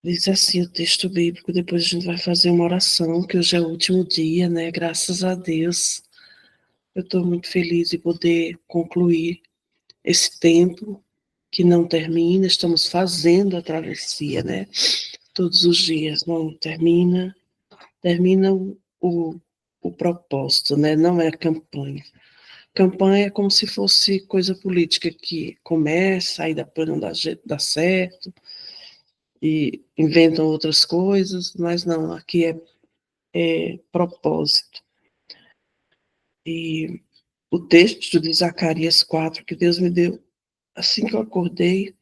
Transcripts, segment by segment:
Diz assim o texto bíblico, depois a gente vai fazer uma oração, que hoje é o último dia, né? Graças a Deus. Eu estou muito feliz de poder concluir esse tempo que não termina, estamos fazendo a travessia, né? Todos os dias, não termina, termina o propósito, né? Não é a campanha. Campanha é como se fosse coisa política que começa, aí depois não dá certo, e inventam outras coisas, mas não, aqui é propósito. E o texto de Zacarias 4, que Deus me deu assim que eu acordei,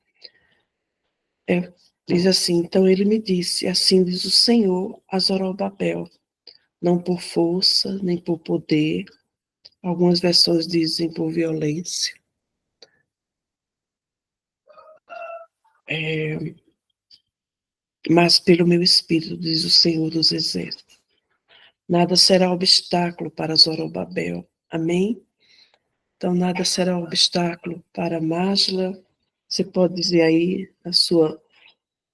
diz assim: então ele me disse, assim diz o Senhor a Zorobabel, não por força, nem por poder, algumas versões dizem por violência, mas pelo meu espírito, diz o Senhor dos Exércitos. Nada será obstáculo para Zorobabel. Amém? Então, nada será obstáculo para Masla. Você pode dizer aí na sua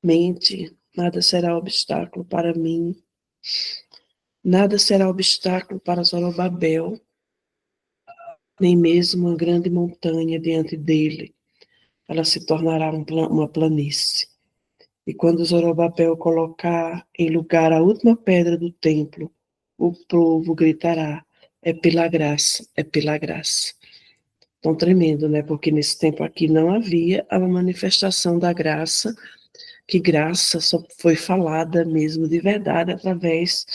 mente, nada será obstáculo para mim. Nada será obstáculo para Zorobabel, nem mesmo uma grande montanha diante dele. Ela se tornará uma planície. E quando Zorobabel colocar em lugar a última pedra do templo, o povo gritará: é pela graça, é pela graça. Tão tremendo, né? Porque nesse tempo aqui não havia a manifestação da graça, que graça só foi falada mesmo de verdade através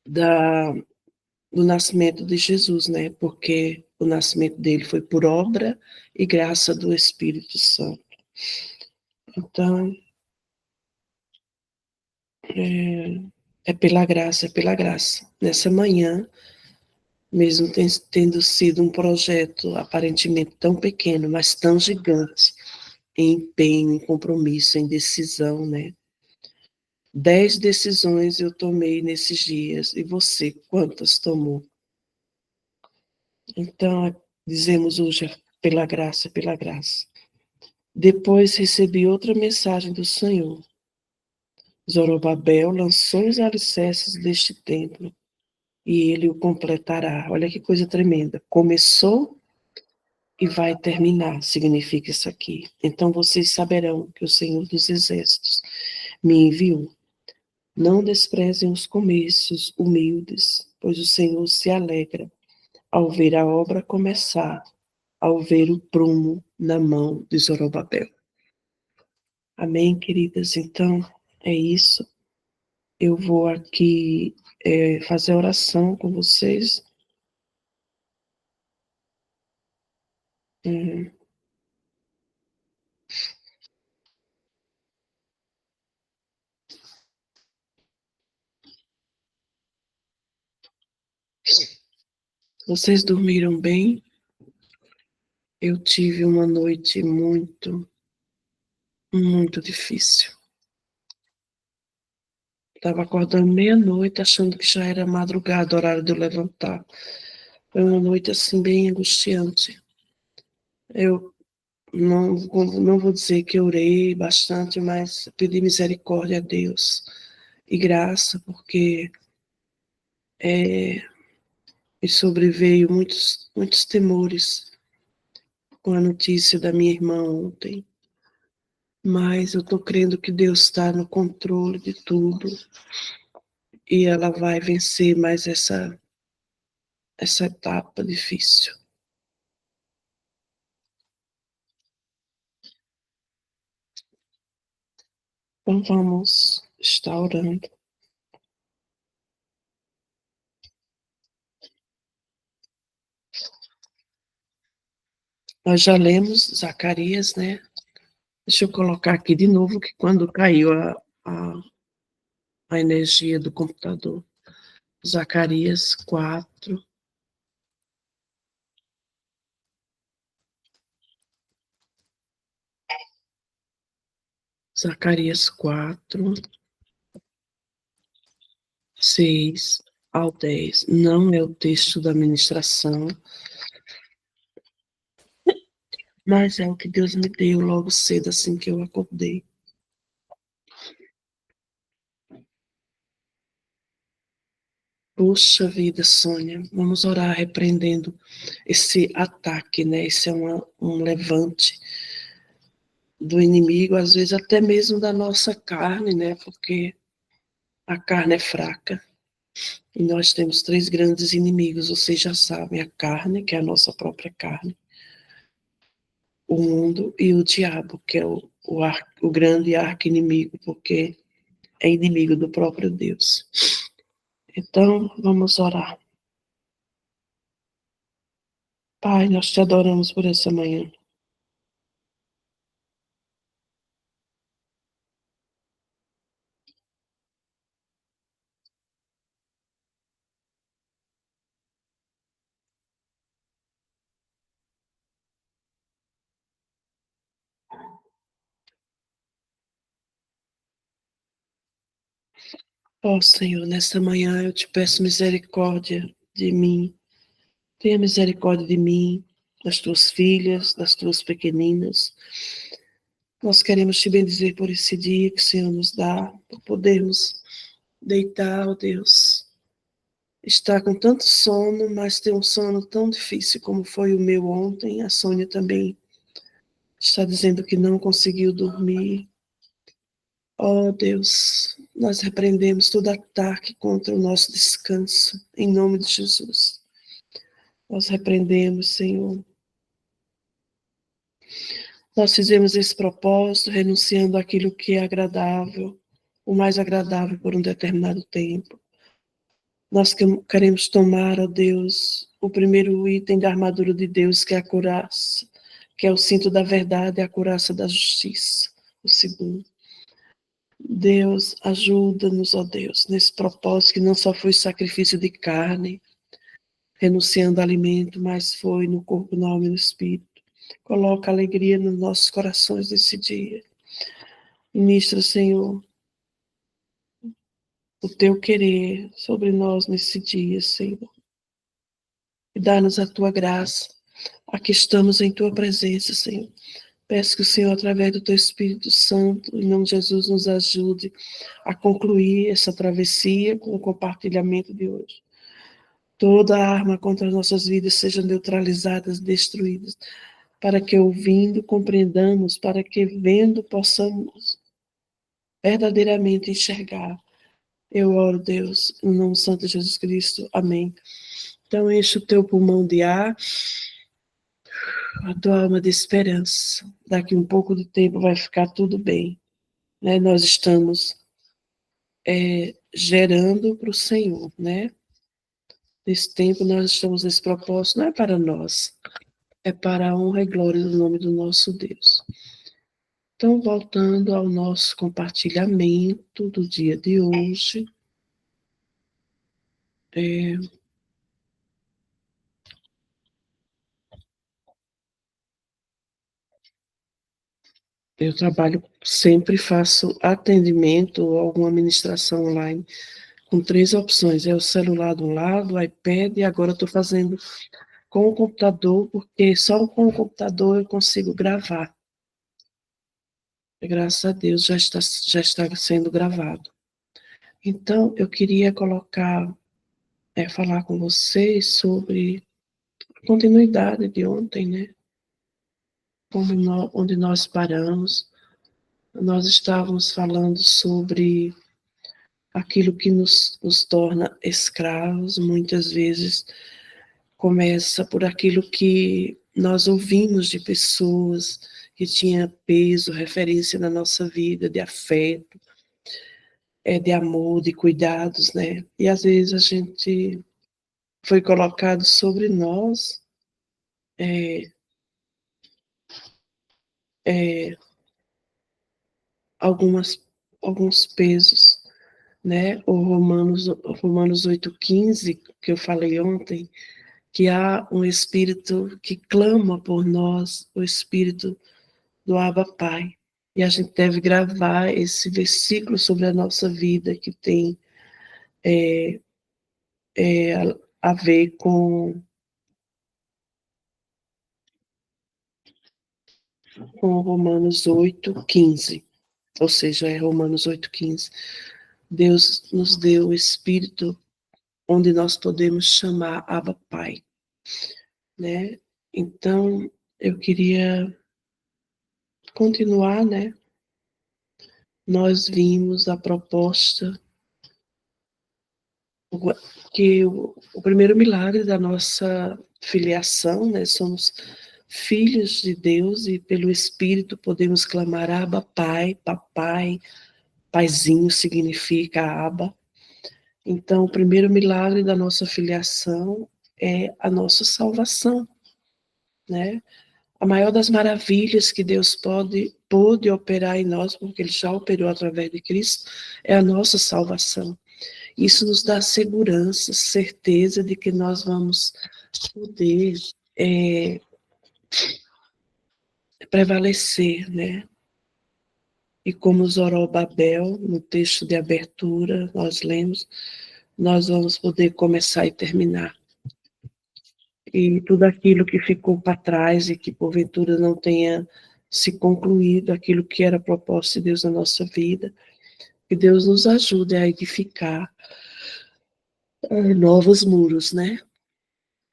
da, do nascimento de Jesus, né? Porque o nascimento dele foi por obra e graça do Espírito Santo. Então, é pela graça, é pela graça. Nessa manhã, mesmo tendo sido um projeto aparentemente tão pequeno, mas tão gigante, em empenho, em compromisso, em decisão, né? 10 decisões eu tomei nesses dias, e você, quantas tomou? Então, dizemos hoje, pela graça, pela graça. Depois recebi outra mensagem do Senhor. Zorobabel lançou os alicerces deste templo, e ele o completará. Olha que coisa tremenda. Começou e vai terminar, significa isso aqui. Então vocês saberão que o Senhor dos Exércitos me enviou. Não desprezem os começos humildes, pois o Senhor se alegra ao ver a obra começar, ao ver o prumo na mão de Zorobabel. Amém, queridas? Então, é isso. Eu vou aqui fazer oração com vocês. Hum, Vocês dormiram bem? Eu tive uma noite muito, muito difícil. Estava acordando meia-noite, achando que já era madrugada, horário de eu levantar. Foi uma noite, assim, bem angustiante. Eu não vou dizer que eu orei bastante, mas pedi misericórdia a Deus e graça, porque me sobreveio muitos, muitos temores com a notícia da minha irmã ontem. Mas eu estou crendo que Deus está no controle de tudo e ela vai vencer mais essa etapa difícil. Então vamos estar orando. Nós já lemos Zacarias, né? Deixa eu colocar aqui de novo que quando caiu a energia do computador. Zacarias 4. Zacarias 4, 6 ao 10. Não é o texto da ministração, Mas é o que Deus me deu logo cedo, assim que eu acordei. Puxa vida, Sônia, vamos orar repreendendo esse ataque, né? Esse é um levante do inimigo, às vezes até mesmo da nossa carne, né? Porque a carne é fraca. E nós temos três grandes inimigos, vocês já sabem: a carne, que é a nossa própria carne, o mundo e o diabo, que é o grande arqui-inimigo, porque é inimigo do próprio Deus. Então, vamos orar. Pai, nós te adoramos por essa manhã. Ó Senhor, nesta manhã eu te peço misericórdia de mim. Tenha misericórdia de mim, das tuas filhas, das tuas pequeninas. Nós queremos te bendizer por esse dia que o Senhor nos dá, por podermos deitar, ó Deus. Estar com tanto sono, mas ter um sono tão difícil como foi o meu ontem. A Sônia também está dizendo que não conseguiu dormir. Ó Deus, nós repreendemos todo ataque contra o nosso descanso, em nome de Jesus. Nós repreendemos, Senhor. Nós fizemos esse propósito, renunciando àquilo que é agradável, o mais agradável por um determinado tempo. Nós queremos tomar, ó Deus, o primeiro item da armadura de Deus, que é a couraça, que é o cinto da verdade e a couraça da justiça. O segundo. Deus, ajuda-nos, ó Deus, nesse propósito que não só foi sacrifício de carne, renunciando ao alimento, mas foi no corpo, na alma e no espírito. Coloca alegria nos nossos corações nesse dia. Ministra, Senhor, o teu querer sobre nós nesse dia, Senhor. E dá-nos a tua graça. Aqui estamos em tua presença, Senhor. Peço que o Senhor, através do teu Espírito Santo, em nome de Jesus, nos ajude a concluir essa travessia com o compartilhamento de hoje. Toda arma contra as nossas vidas seja neutralizada, destruída, para que ouvindo compreendamos, para que vendo possamos verdadeiramente enxergar. Eu oro, Deus, em nome santo de Jesus Cristo. Amém. Então, enche o teu pulmão de ar, a tua alma de esperança. Daqui um pouco de tempo vai ficar tudo bem. Né? Nós estamos gerando para o Senhor, né? Nesse tempo nós estamos nesse propósito, não é para nós, é para a honra e glória do nome do nosso Deus. Então, voltando ao nosso compartilhamento do dia de hoje, é, eu trabalho, sempre faço atendimento ou alguma administração online com três opções: é o celular de um lado, o iPad, e agora estou fazendo com o computador, porque só com o computador eu consigo gravar. Graças a Deus já está sendo gravado. Então, eu queria falar com vocês sobre a continuidade de ontem, né? Onde nós paramos. Nós estávamos falando sobre aquilo que nos torna escravos, muitas vezes começa por aquilo que nós ouvimos de pessoas que tinha peso, referência na nossa vida, de afeto, de amor, de cuidados, né? E às vezes a gente foi colocado sobre nós é, é, algumas, alguns pesos, né? O Romanos 8,15, que eu falei ontem, que há um espírito que clama por nós, o espírito do Abba Pai. E a gente deve gravar esse versículo sobre a nossa vida, que tem é, a ver com com Romanos 8:15. Ou seja, é Romanos 8:15. Deus nos deu o Espírito onde nós podemos chamar Abba Pai, né? Então, eu queria continuar, né? Nós vimos a proposta, que o primeiro milagre da nossa filiação, né? Somos filhos de Deus e pelo Espírito podemos clamar Abba Pai, Papai, Paizinho significa Abba. Então, o primeiro milagre da nossa filiação é a nossa salvação, né? A maior das maravilhas que Deus pôde operar em nós, porque Ele já operou através de Cristo, é a nossa salvação. Isso nos dá segurança, certeza de que nós vamos poder é, prevalecer, né? E como Zorobabel, no texto de abertura, nós lemos, nós vamos poder começar e terminar. E tudo aquilo que ficou para trás e que porventura não tenha se concluído, aquilo que era propósito de Deus na nossa vida, que Deus nos ajude a edificar novos muros, né?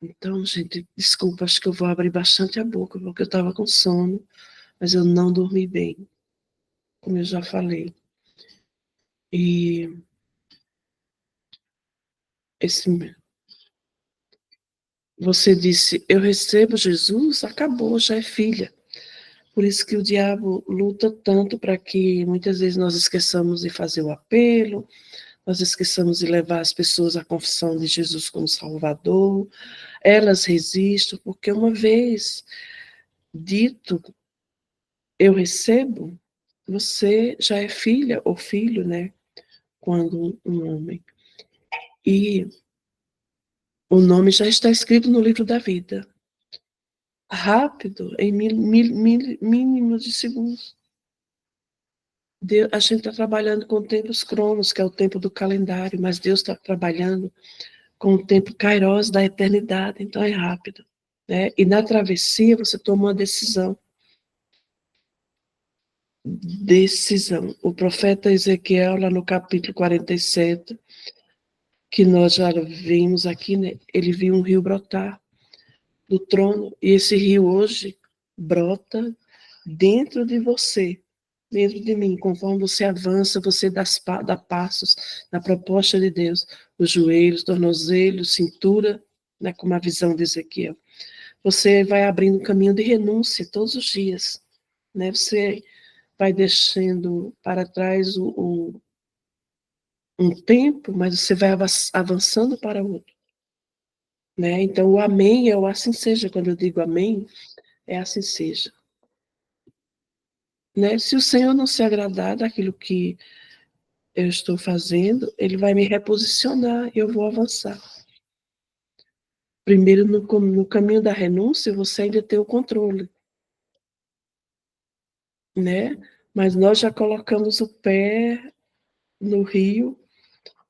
Então, gente, desculpa, acho que eu vou abrir bastante a boca, porque eu estava com sono, mas eu não dormi bem, como eu já falei. E esse, você disse, eu recebo Jesus, acabou, já é filha. Por isso que o diabo luta tanto para que muitas vezes nós esqueçamos de fazer o apelo, nós esqueçamos de levar as pessoas à confissão de Jesus como Salvador. Elas resistem, porque uma vez dito, eu recebo, você já é filha ou filho, né? Quando um homem. E o nome já está escrito no livro da vida. Rápido, em mínimos de segundos. Deus, a gente está trabalhando com tempos cromos, que é o tempo do calendário, mas Deus está trabalhando com o tempo kairos da eternidade, então é rápido. Né? E na travessia você toma uma decisão. Decisão. O profeta Ezequiel, lá no capítulo 47, que nós já vimos aqui, né? Ele viu um rio brotar do trono, e esse rio hoje brota dentro de você, dentro de mim, conforme você avança, você dá passos na proposta de Deus, os joelhos, tornozelos, cintura, né, como a visão de Ezequiel. Você vai abrindo um caminho de renúncia todos os dias, né? Você vai deixando para trás um tempo, mas você vai avançando para outro, né? Então, o amém é o assim seja. Quando eu digo amém, é assim seja. Né? Se o Senhor não se agradar daquilo que eu estou fazendo, Ele vai me reposicionar e eu vou avançar. Primeiro, no caminho da renúncia, você ainda tem o controle, né? Mas nós já colocamos o pé no rio,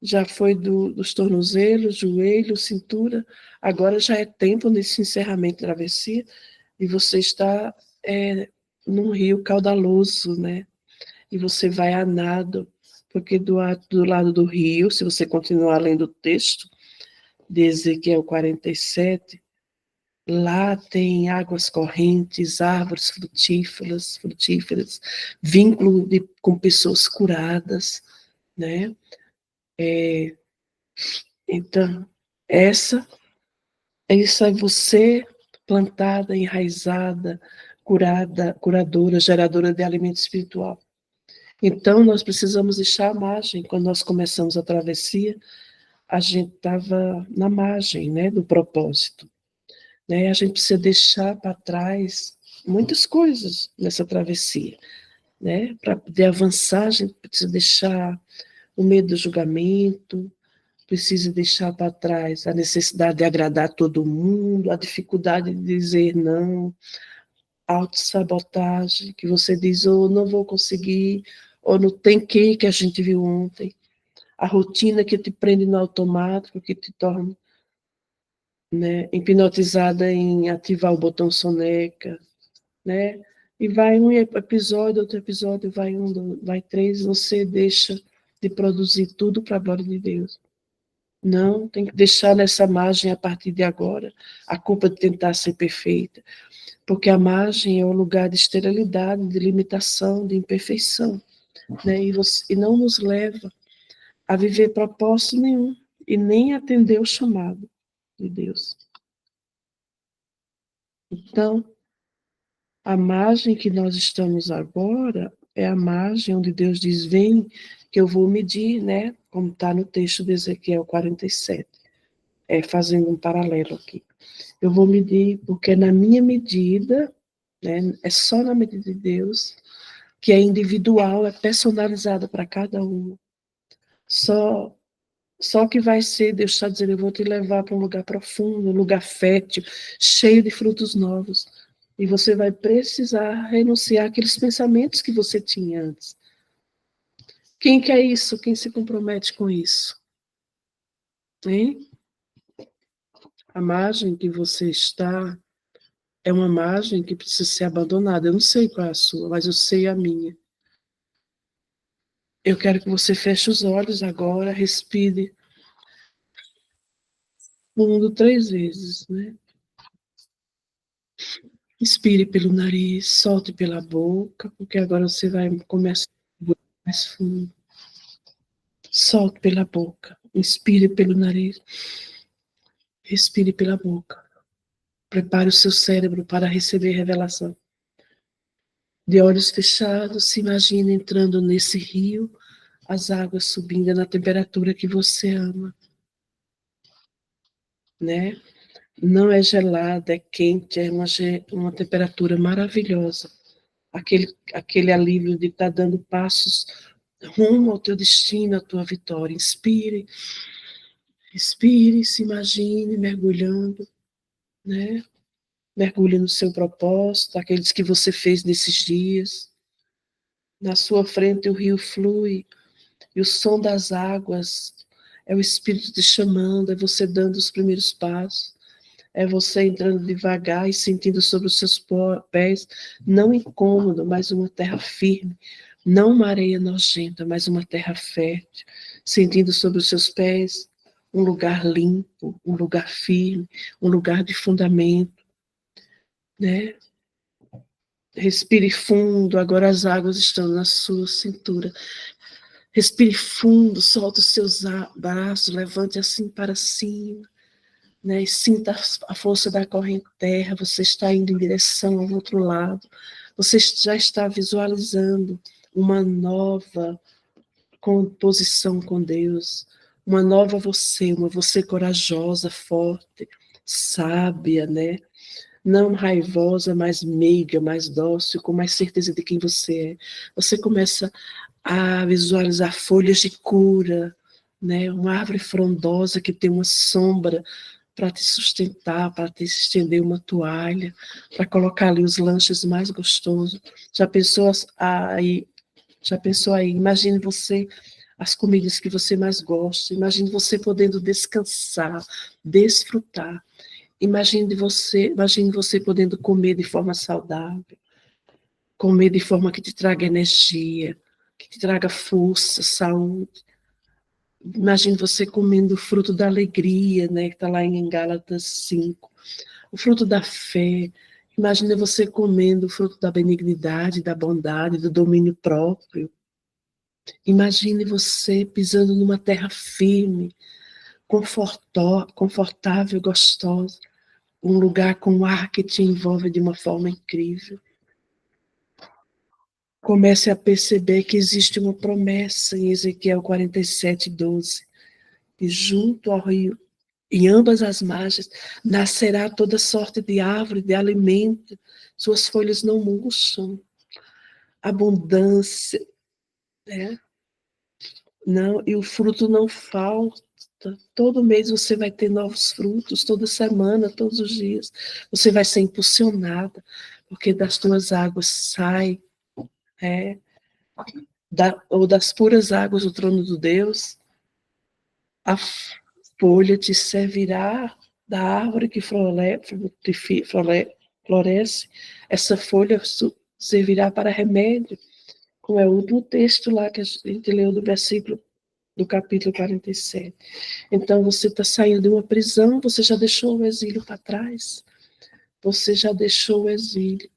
já foi dos tornozelos, joelho, cintura, agora já é tempo nesse encerramento da travessia, e você está num rio caudaloso, né? E você vai a nado, porque do lado do rio, se você continuar lendo o texto de Ezequiel 47, lá tem águas correntes, árvores frutíferas, vínculo com pessoas curadas, né? Então, essa é você plantada, enraizada, curada, curadora, geradora de alimento espiritual. Então, nós precisamos deixar a margem. Quando nós começamos a travessia, a gente estava na margem, né, do propósito. Né? A gente precisa deixar para trás muitas coisas nessa travessia. Né? Para poder avançar, a gente precisa deixar o medo do julgamento, precisa deixar para trás a necessidade de agradar todo mundo, a dificuldade de dizer não, autossabotagem, que você diz, ou não vou conseguir, ou não tem que a gente viu ontem, a rotina que te prende no automático, que te torna, né, hipnotizada em ativar o botão soneca, né, E vai um episódio, outro episódio, vai um, vai três, você deixa de produzir tudo para a glória de Deus. Não, tem que deixar nessa margem a partir de agora a culpa de tentar ser perfeita. Porque a margem é um lugar de esterilidade, de limitação, de imperfeição. Né? E não nos leva a viver propósito nenhum e nem atender o chamado de Deus. Então, a margem que nós estamos agora é a margem onde Deus diz, vem, que eu vou medir, né? Como está no texto de Ezequiel 47. Fazendo um paralelo aqui. Eu vou medir, porque na minha medida, né, é só na medida de Deus, que é individual, é personalizada para cada um. Só que vai ser, Deus está dizendo, eu vou te levar para um lugar profundo, um lugar fértil, cheio de frutos novos. E você vai precisar renunciar àqueles pensamentos que você tinha antes. Quem quer isso? Quem se compromete com isso? Hein? A margem que você está é uma margem que precisa ser abandonada. Eu não sei qual é a sua, mas eu sei a minha. Eu quero que você feche os olhos agora, respire fundo 3 vezes, né? Inspire pelo nariz, solte pela boca, porque agora você vai começar mais fundo. Solte pela boca, inspire pelo nariz, respire pela boca. Prepare o seu cérebro para receber revelação. De olhos fechados, se imagine entrando nesse rio, as águas subindo na temperatura que você ama, né? Não é gelada, é quente, é uma temperatura maravilhosa. Aquele alívio de estar dando passos rumo ao teu destino, à tua vitória. Inspire, expire, se imagine mergulhando, né? Mergulhe no seu propósito, aqueles que você fez nesses dias. Na sua frente o rio flui, e o som das águas é o Espírito te chamando, é você dando os primeiros passos. É você entrando devagar e sentindo sobre os seus pés, não incômodo, mas uma terra firme. Não uma areia nojenta, mas uma terra fértil. Sentindo sobre os seus pés um lugar limpo, um lugar firme, um lugar de fundamento. Né? Respire fundo, agora as águas estão na sua cintura. Respire fundo, solta os seus braços, levante assim para cima. Né, e sinta a força da corrente terra, você está indo em direção ao outro lado, você já está visualizando uma nova composição com Deus, uma nova você, uma você corajosa, forte, sábia, né? Não raivosa, mas meiga, mais dócil, com mais certeza de quem você é. Você começa a visualizar folhas de cura, né? Uma árvore frondosa que tem uma sombra para te sustentar, para te estender uma toalha, para colocar ali os lanches mais gostosos. Já pensou aí? Já pensou aí? Imagine você as comidas que você mais gosta. Imagine você podendo descansar, desfrutar. Imagine você podendo comer de forma saudável, comer de forma que te traga energia, que te traga força, saúde. Imagine você comendo o fruto da alegria, né, que está lá em Gálatas 5, o fruto da fé. Imagine você comendo o fruto da benignidade, da bondade, do domínio próprio. Imagine você pisando numa terra firme, confortável, gostosa, um lugar com ar que te envolve de uma forma incrível. Comece a perceber que existe uma promessa em Ezequiel 47:12, e junto ao rio, em ambas as margens, nascerá toda sorte de árvore, de alimento, suas folhas não murcham, abundância, né? Não, e o fruto não falta. Todo mês você vai ter novos frutos, toda semana, todos os dias. Você vai ser impulsionada, porque das tuas águas sai, é, ou das puras águas do trono do Deus, a folha te servirá da árvore que floresce, essa folha servirá para remédio, como é o último texto lá que a gente leu do versículo do capítulo 47. Então, você está saindo de uma prisão, você já deixou o exílio para trás, você já deixou o exílio.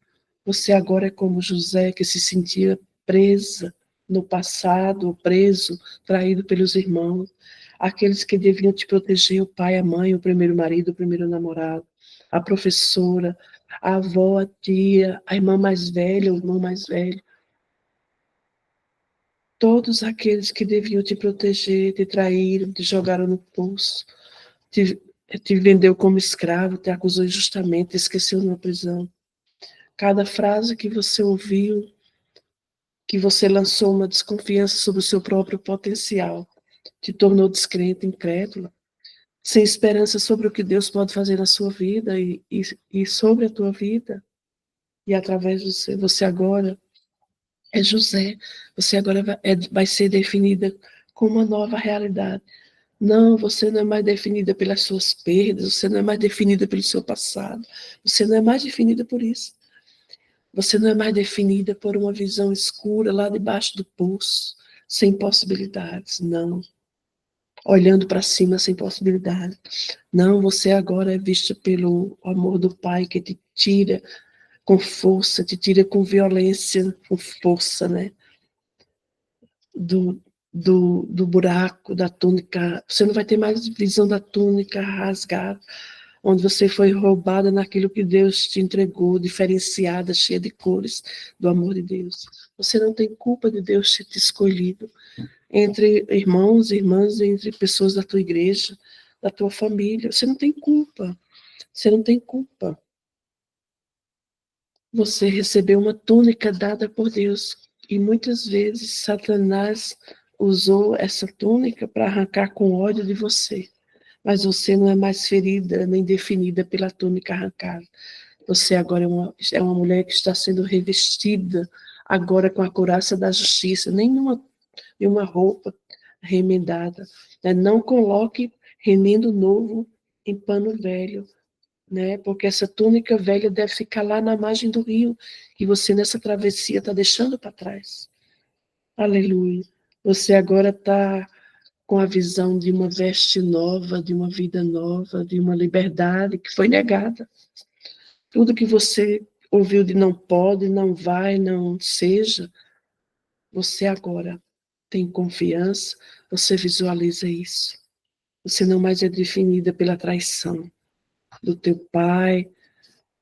Você agora é como José, que se sentia presa no passado, preso, traído pelos irmãos, aqueles que deviam te proteger, o pai, a mãe, o primeiro marido, o primeiro namorado, a professora, a avó, a tia, a irmã mais velha, o irmão mais velho, todos aqueles que deviam te proteger, te traíram, te jogaram no poço, te, te vendeu como escravo, te acusou injustamente, te esqueceu numa prisão. Cada frase que você ouviu, que você lançou uma desconfiança sobre o seu próprio potencial, te tornou descrente, incrédulo, sem esperança sobre o que Deus pode fazer na sua vida e sobre a tua vida. E através de você, você agora é José, você agora vai ser definida como uma nova realidade. Não, você não é mais definida pelas suas perdas, você não é mais definida pelo seu passado, você não é mais definida por isso. Você não é mais definida por uma visão escura lá debaixo do poço, sem possibilidades, não. Olhando para cima sem possibilidade. Não, você agora é vista pelo amor do Pai que te tira com força, te tira com violência, com força, né? Do, do buraco, da túnica. Você não vai ter mais visão da túnica rasgada, onde você foi roubada naquilo que Deus te entregou, diferenciada, cheia de cores do amor de Deus. Você não tem culpa de Deus ter te escolhido entre irmãos e irmãs, entre pessoas da tua igreja, da tua família. Você não tem culpa. Você não tem culpa. Você recebeu uma túnica dada por Deus. E muitas vezes Satanás usou essa túnica para arrancar com ódio de você. Mas você não é mais ferida nem definida pela túnica arrancada. Você agora é uma mulher que está sendo revestida agora com a couraça da justiça, nem numa roupa remendada. Né? Não coloque remendo novo em pano velho, né? Porque essa túnica velha deve ficar lá na margem do rio, que você nessa travessia está deixando para trás. Aleluia. Você agora está com a visão de uma veste nova, de uma vida nova, de uma liberdade que foi negada. Tudo que você ouviu de não pode, não vai, não seja, você agora tem confiança, você visualiza isso. Você não mais é definida pela traição do teu pai,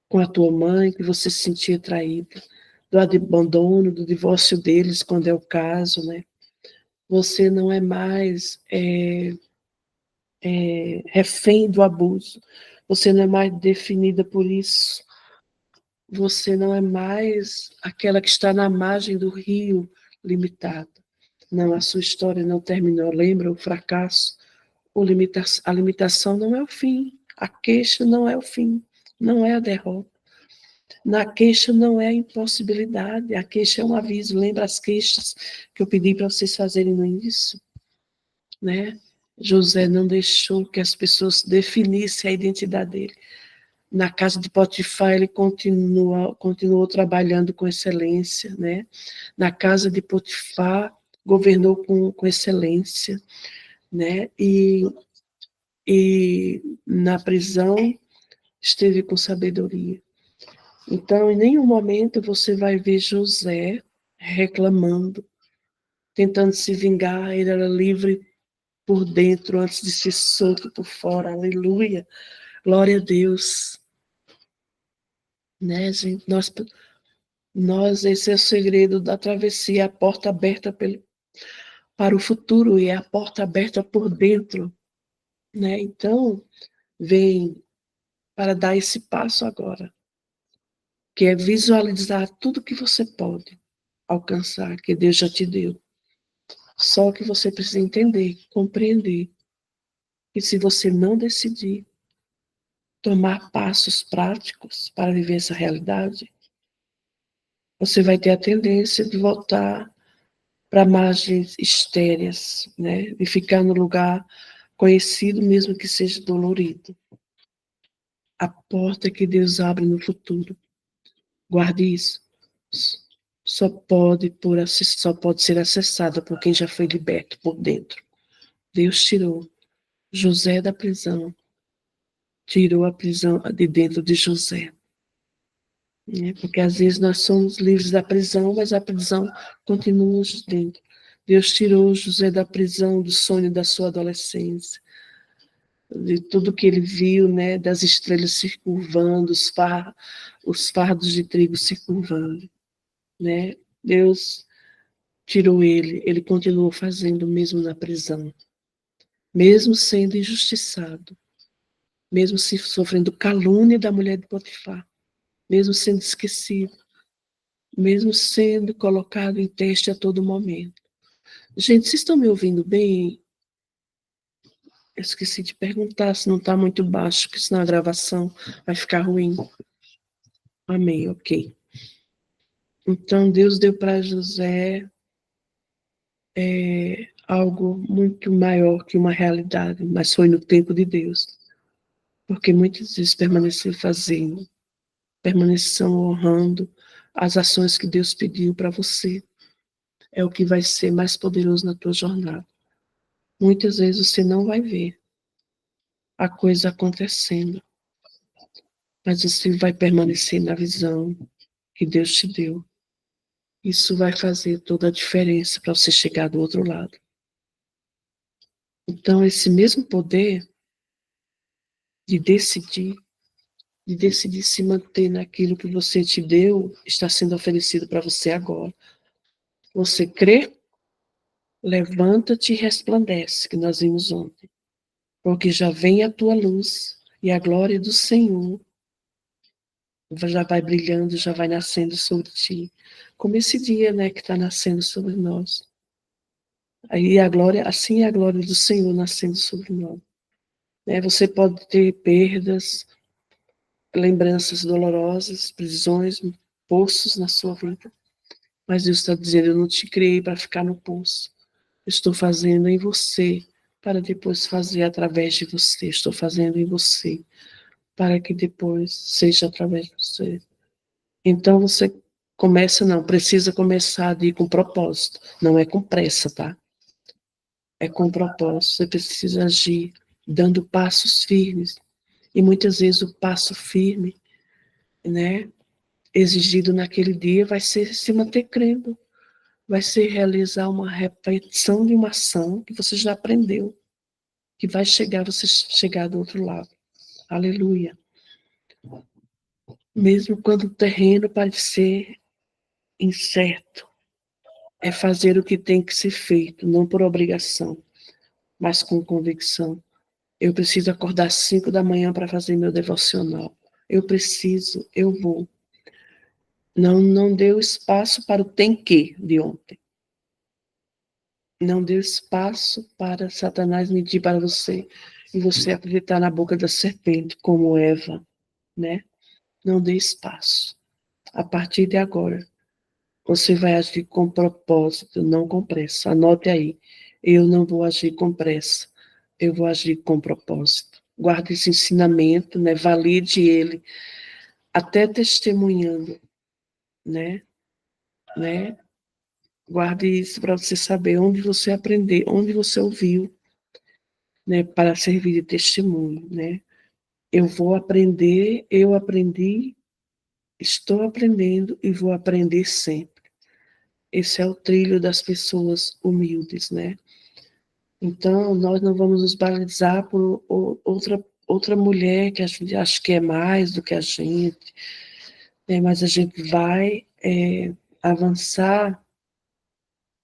com a tua mãe, que você se sentia traída, do abandono, do divórcio deles, quando é o caso, né? Você não é mais refém do abuso. Você não é mais definida por isso. Você não é mais aquela que está na margem do rio limitada. Não, a sua história não terminou. Lembra o fracasso? A limitação não é o fim. A queixa não é o fim. Não é a derrota. Na queixa não é a impossibilidade. A queixa é um aviso. Lembra as queixas que eu pedi para vocês fazerem no início? Né? José não deixou que as pessoas definissem a identidade dele. Na casa de Potifar, ele continuou trabalhando com excelência, né? Na casa de Potifar, governou com excelência, né? E na prisão, esteve com sabedoria. Então, em nenhum momento você vai ver José reclamando, tentando se vingar. Ele era livre por dentro antes de ser solto por fora. Aleluia. Glória a Deus. Né, gente? Esse é o segredo da travessia, a porta aberta para o futuro e é a porta aberta por dentro, né? Então, vem para dar esse passo agora, que é visualizar tudo que você pode alcançar, que Deus já te deu. Só que você precisa entender, compreender, que se você não decidir tomar passos práticos para viver essa realidade, você vai ter a tendência de voltar para margens estéreis, né? E ficar no lugar conhecido, mesmo que seja dolorido. A porta que Deus abre no futuro. Guarde isso. só pode ser acessada por quem já foi liberto por dentro. Deus tirou José da prisão, tirou a prisão de dentro de José. Né? Porque às vezes nós somos livres da prisão, mas a prisão continua dentro. Deus tirou José da prisão, do sonho da sua adolescência, de tudo que ele viu, né, das estrelas se curvando, os fardos de trigo se curvando, né? Deus tirou ele continuou fazendo mesmo na prisão, mesmo sendo injustiçado, mesmo se sofrendo calúnia da mulher de Potifar, mesmo sendo esquecido, mesmo sendo colocado em teste a todo momento. Gente, vocês estão me ouvindo bem? Eu esqueci de perguntar se não está muito baixo, porque senão a gravação vai ficar ruim. Amém, ok. Então, Deus deu para José algo muito maior que uma realidade, mas foi no tempo de Deus. Porque muitas vezes permaneceu fazendo, permaneceu honrando as ações que Deus pediu para você. É o que vai ser mais poderoso na tua jornada. Muitas vezes você não vai ver a coisa acontecendo, mas você vai permanecer na visão que Deus te deu. Isso vai fazer toda a diferença para você chegar do outro lado. Então, esse mesmo poder de decidir se manter naquilo que você te deu, está sendo oferecido para você agora. Você crê? Levanta-te e resplandece, que nós vimos ontem. Porque já vem a tua luz e a glória do Senhor já vai brilhando, já vai nascendo sobre ti. Como esse dia, né, que está nascendo sobre nós. Aí a glória, assim é a glória do Senhor nascendo sobre nós. Né, você pode ter perdas, lembranças dolorosas, prisões, poços na sua vida. Mas Deus está dizendo, eu não te criei para ficar no poço. Eu estou fazendo em você, para depois fazer através de você. Estou fazendo em você, para que depois seja através de você. Então você precisa começar a ir com propósito. Não é com pressa, tá? É com propósito. Você precisa agir, dando passos firmes. E muitas vezes o passo firme, né, exigido naquele dia vai ser se manter crendo. Vai ser realizar uma repetição de uma ação que você já aprendeu, que vai você chegar do outro lado. Aleluia. Mesmo quando o terreno parecer incerto, é fazer o que tem que ser feito, não por obrigação, mas com convicção. Eu preciso acordar às 5 da manhã para fazer meu devocional. Eu preciso, eu vou. Não deu espaço para o tem que de ontem. Não deu espaço para Satanás mentir para você e você acreditar na boca da serpente, como Eva, né? Não dê espaço. A partir de agora, você vai agir com propósito, não com pressa. Anote aí. Eu não vou agir com pressa. Eu vou agir com propósito. Guarde esse ensinamento, né? Valide ele, até testemunhando, né? Né? Guarde isso para você saber onde você aprendeu, onde você ouviu, né? Para servir de testemunho, né? Eu vou aprender, eu aprendi, estou aprendendo e vou aprender sempre. Esse é o trilho das pessoas humildes, né? Então, nós não vamos nos balizar por outra mulher que a gente acha que é mais do que a gente, né? Mas a gente vai avançar,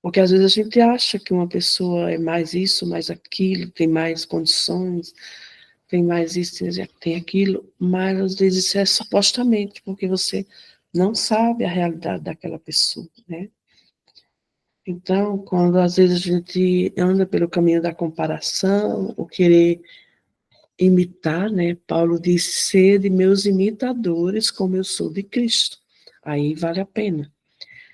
porque às vezes a gente acha que uma pessoa é mais isso, mais aquilo, tem mais condições, tem mais isso, tem aquilo, mas às vezes isso é supostamente, porque você não sabe a realidade daquela pessoa, né? Então, quando às vezes a gente anda pelo caminho da comparação, o querer imitar, né? Paulo diz, sede meus imitadores, como eu sou de Cristo. Aí vale a pena.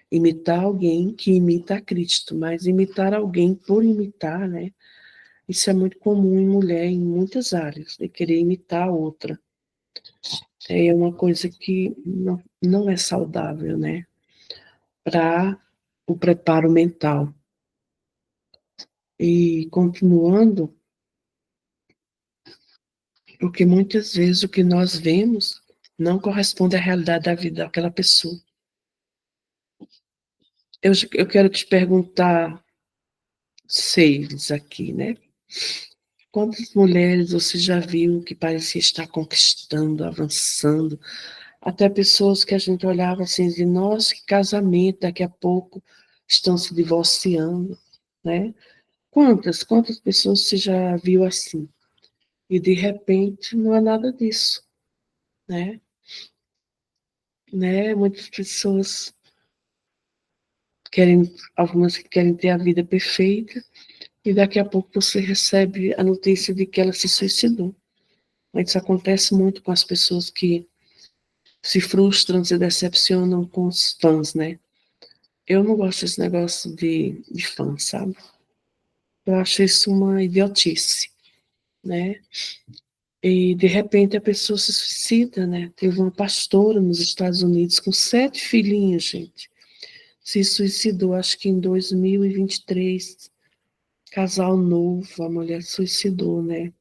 Imitar alguém que imita a Cristo, mas imitar alguém por imitar, né? Isso é muito comum em mulher em muitas áreas, de querer imitar a outra. É uma coisa que não é saudável, né? para o preparo mental. E continuando, porque muitas vezes o que nós vemos não corresponde à realidade da vida daquela pessoa. Eu quero te perguntar, seis aqui, né? Quantas mulheres você já viu que parecia estar conquistando, avançando, até pessoas que a gente olhava assim e dizia, nossa, que casamento, daqui a pouco estão se divorciando, né? Quantas pessoas você já viu assim? E de repente não é nada disso, né? Muitas pessoas querem, algumas que querem ter a vida perfeita, e daqui a pouco você recebe a notícia de que ela se suicidou. Isso acontece muito com as pessoas que se frustram, se decepcionam com os fãs, né? Eu não gosto desse negócio de fã, sabe? Eu acho isso uma idiotice, né? E, de repente, a pessoa se suicida, né? Teve uma pastora nos Estados Unidos com 7 filhinhos, gente. Se suicidou, acho que em 2023. Casal novo, a mulher se suicidou, né?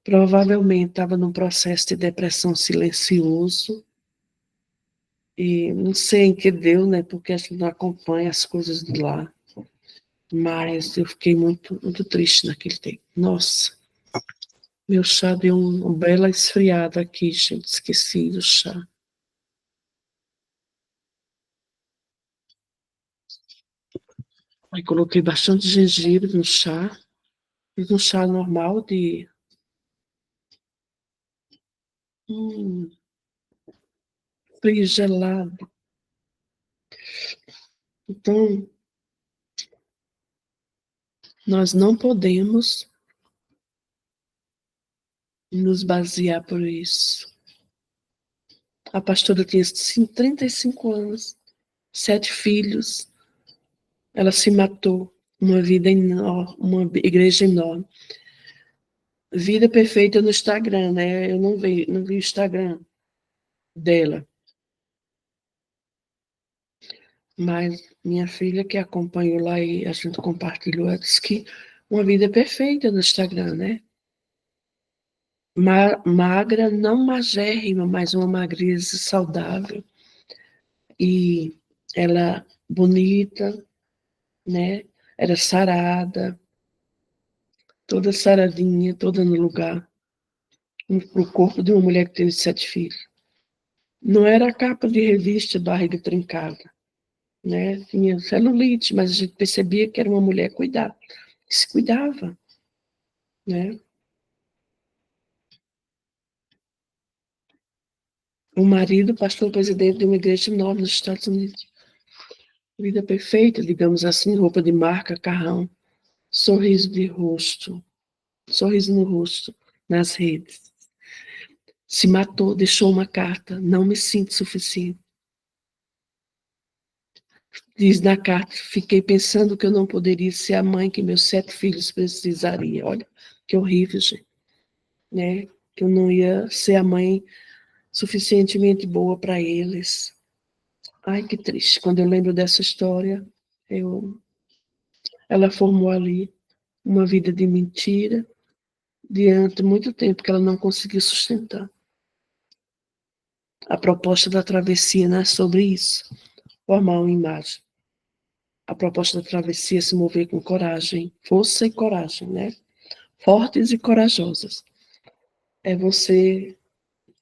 Provavelmente estava num processo de depressão silencioso. E não sei em que deu, né? Porque a gente não acompanha as coisas de lá. Mas eu fiquei muito, muito triste naquele tempo. Nossa, meu chá deu uma bela esfriada aqui, gente. Esqueci do chá. Aí coloquei bastante gengibre no chá. Fiz um chá normal de hum, frio gelado. Então, nós não podemos nos basear por isso. A pastora tinha 35 anos, 7 filhos. Ela se matou. Uma vida enorme, uma igreja enorme. Vida perfeita no Instagram, né? Eu não vi o Instagram dela. Mas minha filha que acompanhou lá e a gente compartilhou, ela disse que uma vida perfeita no Instagram, né? Magra, não magérrima, mas uma magreza saudável. E ela bonita, né? Era sarada, toda saradinha, toda no lugar. O corpo de uma mulher que teve 7 filhos. Não era a capa de revista barriga trincada, né? Tinha celulite, mas a gente percebia que era uma mulher cuidada, que se cuidava, né? O marido, pastor presidente de uma igreja enorme nos Estados Unidos. Vida perfeita, digamos assim, roupa de marca, carrão, sorriso de rosto, sorriso no rosto, nas redes. Se matou, deixou uma carta, não me sinto suficiente. Diz na carta, fiquei pensando que eu não poderia ser a mãe que meus 7 filhos precisariam. Olha, que horrível, gente, né? Que eu não ia ser a mãe suficientemente boa para eles. Ai, que triste. Quando eu lembro dessa história, ela formou ali uma vida de mentira diante de muito tempo que ela não conseguiu sustentar. A proposta da travessia não é sobre isso, formar uma imagem. A proposta da travessia é se mover com coragem, força e coragem, né? Fortes e corajosas. É você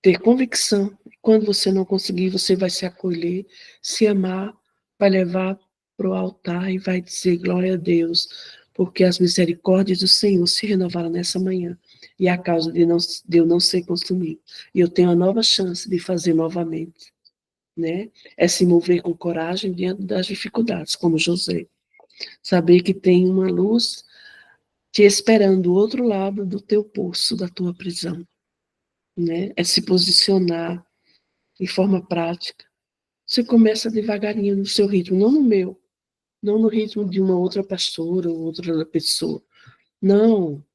ter convicção. Quando você não conseguir, você vai se acolher, se amar, vai levar para o altar e vai dizer glória a Deus, porque as misericórdias do Senhor se renovaram nessa manhã. E é a causa de eu não ser consumido. E eu tenho a nova chance de fazer novamente. Né? É se mover com coragem diante das dificuldades, como José. Saber que tem uma luz te esperando do outro lado do teu poço, da tua prisão. Né? É se posicionar de forma prática. Você começa devagarinho no seu ritmo, não no meu, não no ritmo de uma outra pastora ou outra pessoa. Não,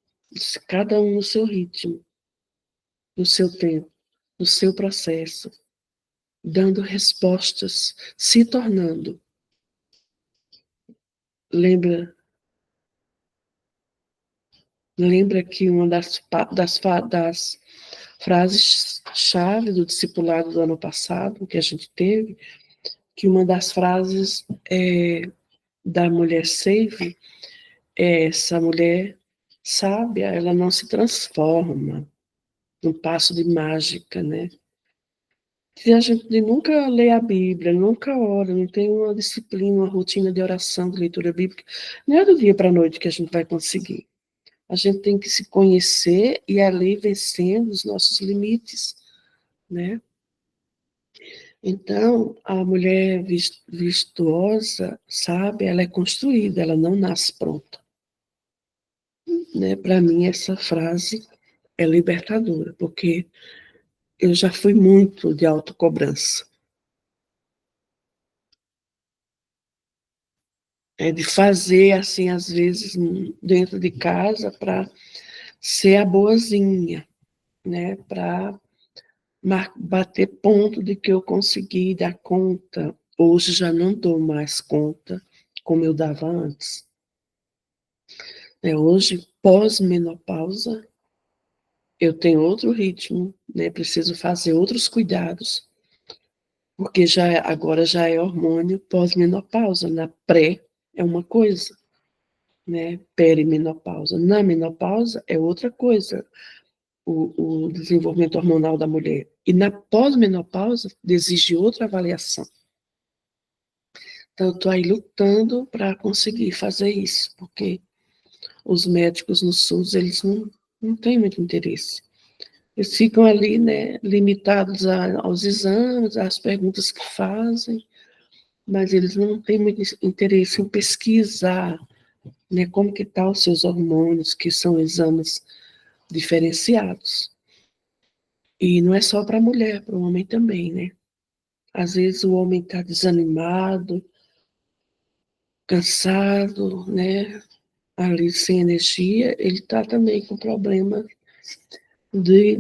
cada um no seu ritmo, no seu tempo, no seu processo, dando respostas, se tornando. lembra, lembra que uma das frases-chave do discipulado do ano passado, que a gente teve, que uma das frases da mulher Save é essa mulher sábia, ela não se transforma num passo de mágica, né? Se a gente nunca lê a Bíblia, nunca ora, não tem uma disciplina, uma rotina de oração, de leitura bíblica, não é do dia para a noite que a gente vai conseguir. A gente tem que se conhecer e ali vencendo os nossos limites, né? Então, a mulher virtuosa, sabe, ela é construída, ela não nasce pronta, né? Para mim, essa frase é libertadora, porque eu já fui muito de autocobrança. É de fazer, assim, às vezes, dentro de casa, para ser a boazinha, né? Para bater ponto de que eu consegui dar conta. Hoje já não dou mais conta como eu dava antes. Hoje, pós-menopausa, eu tenho outro ritmo, né? Preciso fazer outros cuidados, porque agora já é hormônio pós-menopausa. Na pré é uma coisa, né? Perimenopausa. Na menopausa é outra coisa, o desenvolvimento hormonal da mulher. E na pós-menopausa exige outra avaliação. Então, eu estou aí lutando para conseguir fazer isso, porque os médicos no SUS, eles não têm muito interesse. Eles ficam ali, né, limitados aos exames, às perguntas que fazem, mas eles não têm muito interesse em pesquisar, né, como que estão os seus hormônios, que são exames diferenciados. E não é só para a mulher, para o homem também, né? Às vezes o homem está desanimado, cansado, né? Ali sem energia, ele está também com problema de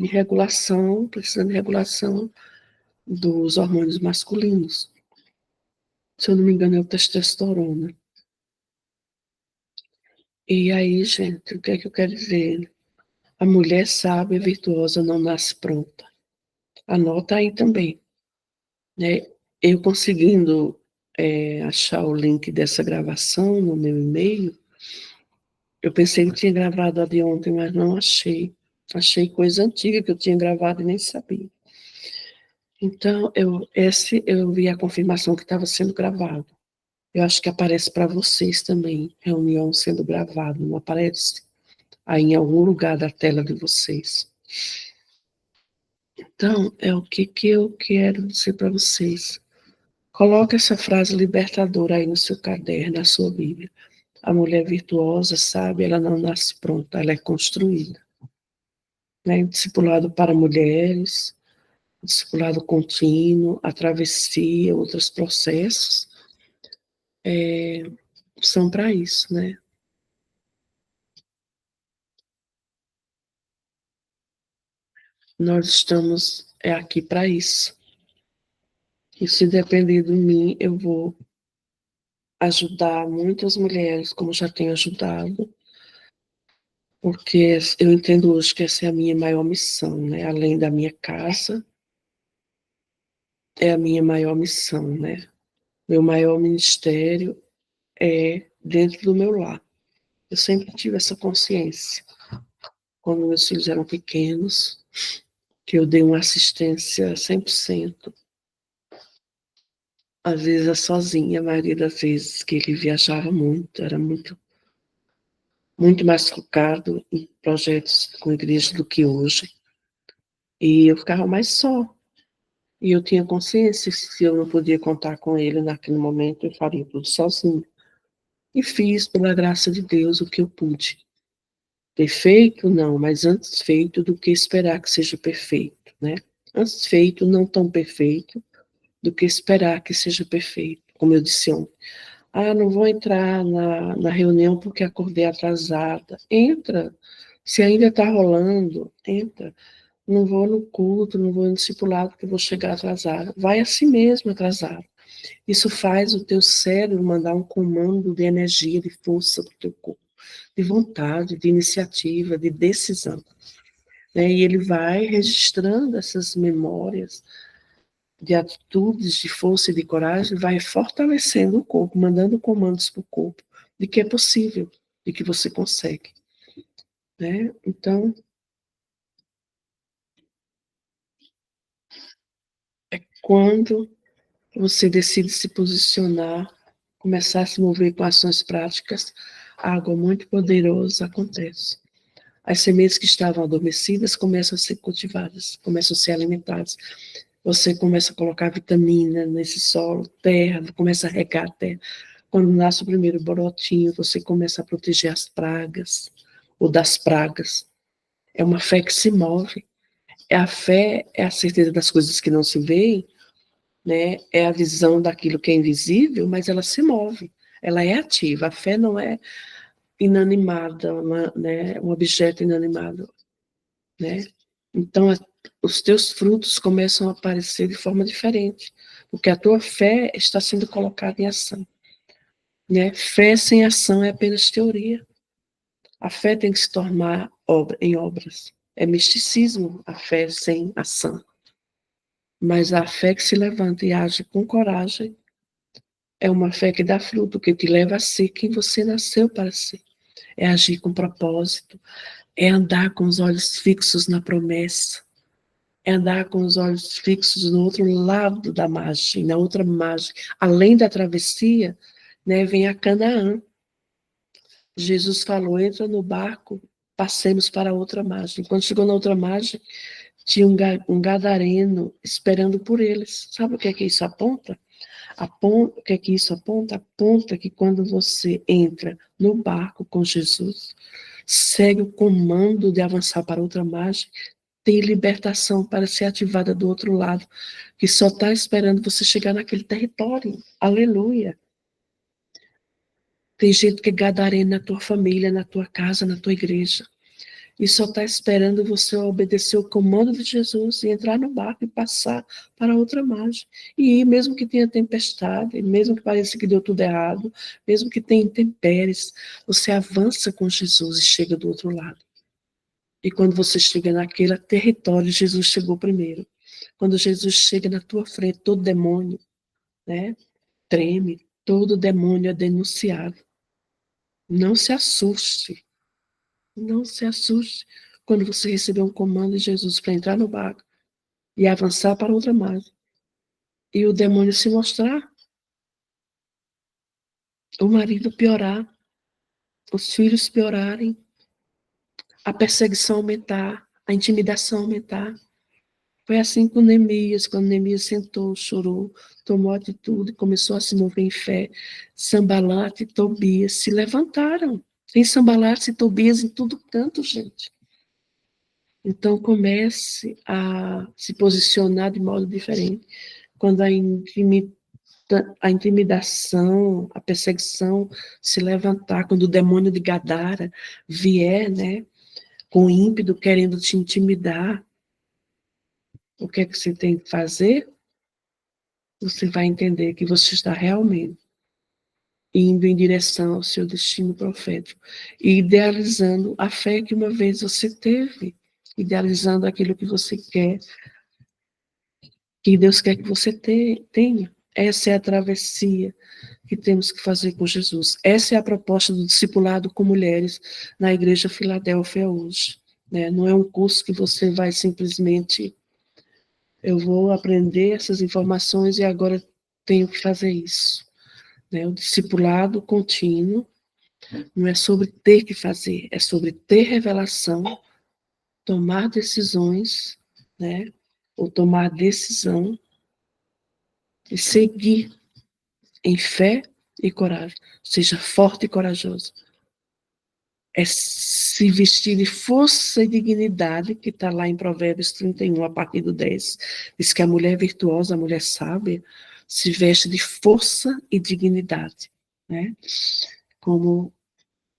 regulação, precisando de regulação dos hormônios masculinos. Se eu não me engano, é o testosterona. E aí, gente, o que é que eu quero dizer? A mulher sábia e virtuosa não nasce pronta. Anota aí também, né? Eu conseguindo achar o link dessa gravação no meu e-mail, eu pensei que tinha gravado a de ontem, mas não achei. Achei coisa antiga que eu tinha gravado e nem sabia. Então, eu vi a confirmação que estava sendo gravado. Eu acho que aparece para vocês também, reunião sendo gravada, não aparece aí em algum lugar da tela de vocês. Então, é o que eu quero dizer para vocês. Coloque essa frase libertadora aí no seu caderno, na sua Bíblia. A mulher virtuosa, sabe, ela não nasce pronta, ela é construída. Né? Discipulado para mulheres, discipulado contínuo, a travessia, outros processos, são para isso, né? Nós estamos aqui para isso. E se depender de mim, eu vou ajudar muitas mulheres, como já tenho ajudado, porque eu entendo hoje que essa é a minha maior missão, né? Além da minha casa, é a minha maior missão, né? Meu maior ministério é dentro do meu lar. Eu sempre tive essa consciência, quando meus filhos eram pequenos, que eu dei uma assistência 100%. Às vezes é sozinha, a maioria das vezes que ele viajava muito, era muito mais focado em projetos com igreja do que hoje. E eu ficava mais só. E eu tinha consciência que se eu não podia contar com ele naquele momento, eu faria tudo sozinho. E fiz, pela graça de Deus, o que eu pude. Perfeito? Não, mas antes feito do que esperar que seja perfeito, né? Antes feito, não tão perfeito, do que esperar que seja perfeito. Como eu disse ontem. Ah, não vou entrar na reunião porque acordei atrasada. Entra. Se ainda está rolando, entra. Não vou no culto, não vou no discipulado porque vou chegar atrasada. Vai assim mesmo atrasada. Isso faz o teu cérebro mandar um comando de energia, de força para o teu corpo, de vontade, de iniciativa, de decisão. Né? E ele vai registrando essas memórias de atitudes, de força e de coragem, vai fortalecendo o corpo, mandando comandos para o corpo de que é possível, de que você consegue. Né? Então, quando você decide se posicionar, começar a se mover com ações práticas, algo muito poderoso acontece. As sementes que estavam adormecidas começam a ser cultivadas, começam a ser alimentadas. Você começa a colocar vitamina nesse solo, terra, começa a regar a terra. Quando nasce o primeiro brotinho, você começa a proteger as pragas, ou das pragas. É uma fé que se move. A fé é a certeza das coisas que não se veem, né? É a visão daquilo que é invisível, mas ela se move, ela é ativa. A fé não é inanimada, né? Um objeto inanimado, né? Então, os teus frutos começam a aparecer de forma diferente, porque a tua fé está sendo colocada em ação, né? Fé sem ação é apenas teoria. A fé tem que se tornar em obras. É misticismo a fé sem ação. Mas a fé que se levanta e age com coragem é uma fé que dá fruto, que te leva a ser quem você nasceu para ser. É agir com propósito, é andar com os olhos fixos na promessa, é andar com os olhos fixos no outro lado da margem, na outra margem. Além da travessia, né, vem a Canaã. Jesus falou, entra no barco, passemos para a outra margem. Quando chegou na outra margem, tinha um gadareno esperando por eles. Sabe o que isso aponta? O que é que isso aponta? Aponta que quando você entra no barco com Jesus, segue o comando de avançar para outra margem, tem libertação para ser ativada do outro lado, que só está esperando você chegar naquele território. Aleluia! Tem gente que é gadarena na tua família, na tua casa, na tua igreja. E só está esperando você obedecer o comando de Jesus e entrar no barco e passar para outra margem. E mesmo que tenha tempestade, mesmo que pareça que deu tudo errado, mesmo que tenha intempéries, você avança com Jesus e chega do outro lado. E quando você chega naquele território, Jesus chegou primeiro. Quando Jesus chega na tua frente, todo demônio, né, treme, todo demônio é denunciado. Não se assuste. Não se assuste quando você receber um comando de Jesus para entrar no barco e avançar para outra margem. E o demônio se mostrar, o marido piorar, os filhos piorarem, a perseguição aumentar, a intimidação aumentar. Foi assim com Neemias, quando Neemias sentou, chorou, tomou atitude, começou a se mover em fé. Sambalate e Tobias se levantaram. Tem Sambalate e Tobias em todo canto, gente. Então comece a se posicionar de modo diferente. Quando a intimidação, a perseguição se levantar, quando o demônio de Gadara vier, né, com ímpeto, querendo te intimidar, o que é que você tem que fazer? Você vai entender que você está realmente indo em direção ao seu destino profético e idealizando a fé que uma vez você teve, idealizando aquilo que você quer, que Deus quer que você tenha. Essa é a travessia que temos que fazer com Jesus. Essa é a proposta do discipulado com mulheres na Igreja Filadélfia hoje. Né? Não é um curso que você vai simplesmente, eu vou aprender essas informações e agora tenho que fazer isso. Né? O discipulado contínuo não é sobre ter que fazer, é sobre ter revelação, tomar decisões, né? Ou tomar decisão e seguir em fé e coragem. Seja forte e corajoso. É se vestir de força e dignidade, que está lá em Provérbios 31, a partir do 10. Diz que a mulher virtuosa, a mulher sábia, se veste de força e dignidade. Né? Como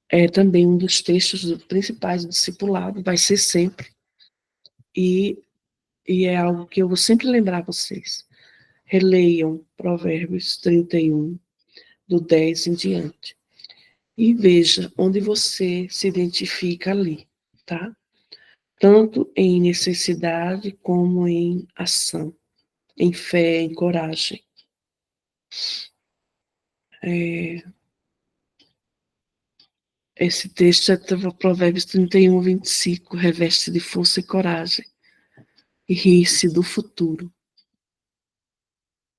é também um dos textos principais do discipulado, vai ser sempre. E é algo que eu vou sempre lembrar vocês. releiam Provérbios 31, do 10 em diante. E veja onde você se identifica ali, tá? Tanto em necessidade como em ação, em fé, em coragem. Esse texto é Provérbios 31, 25, reveste de força e coragem, e ri-se do futuro,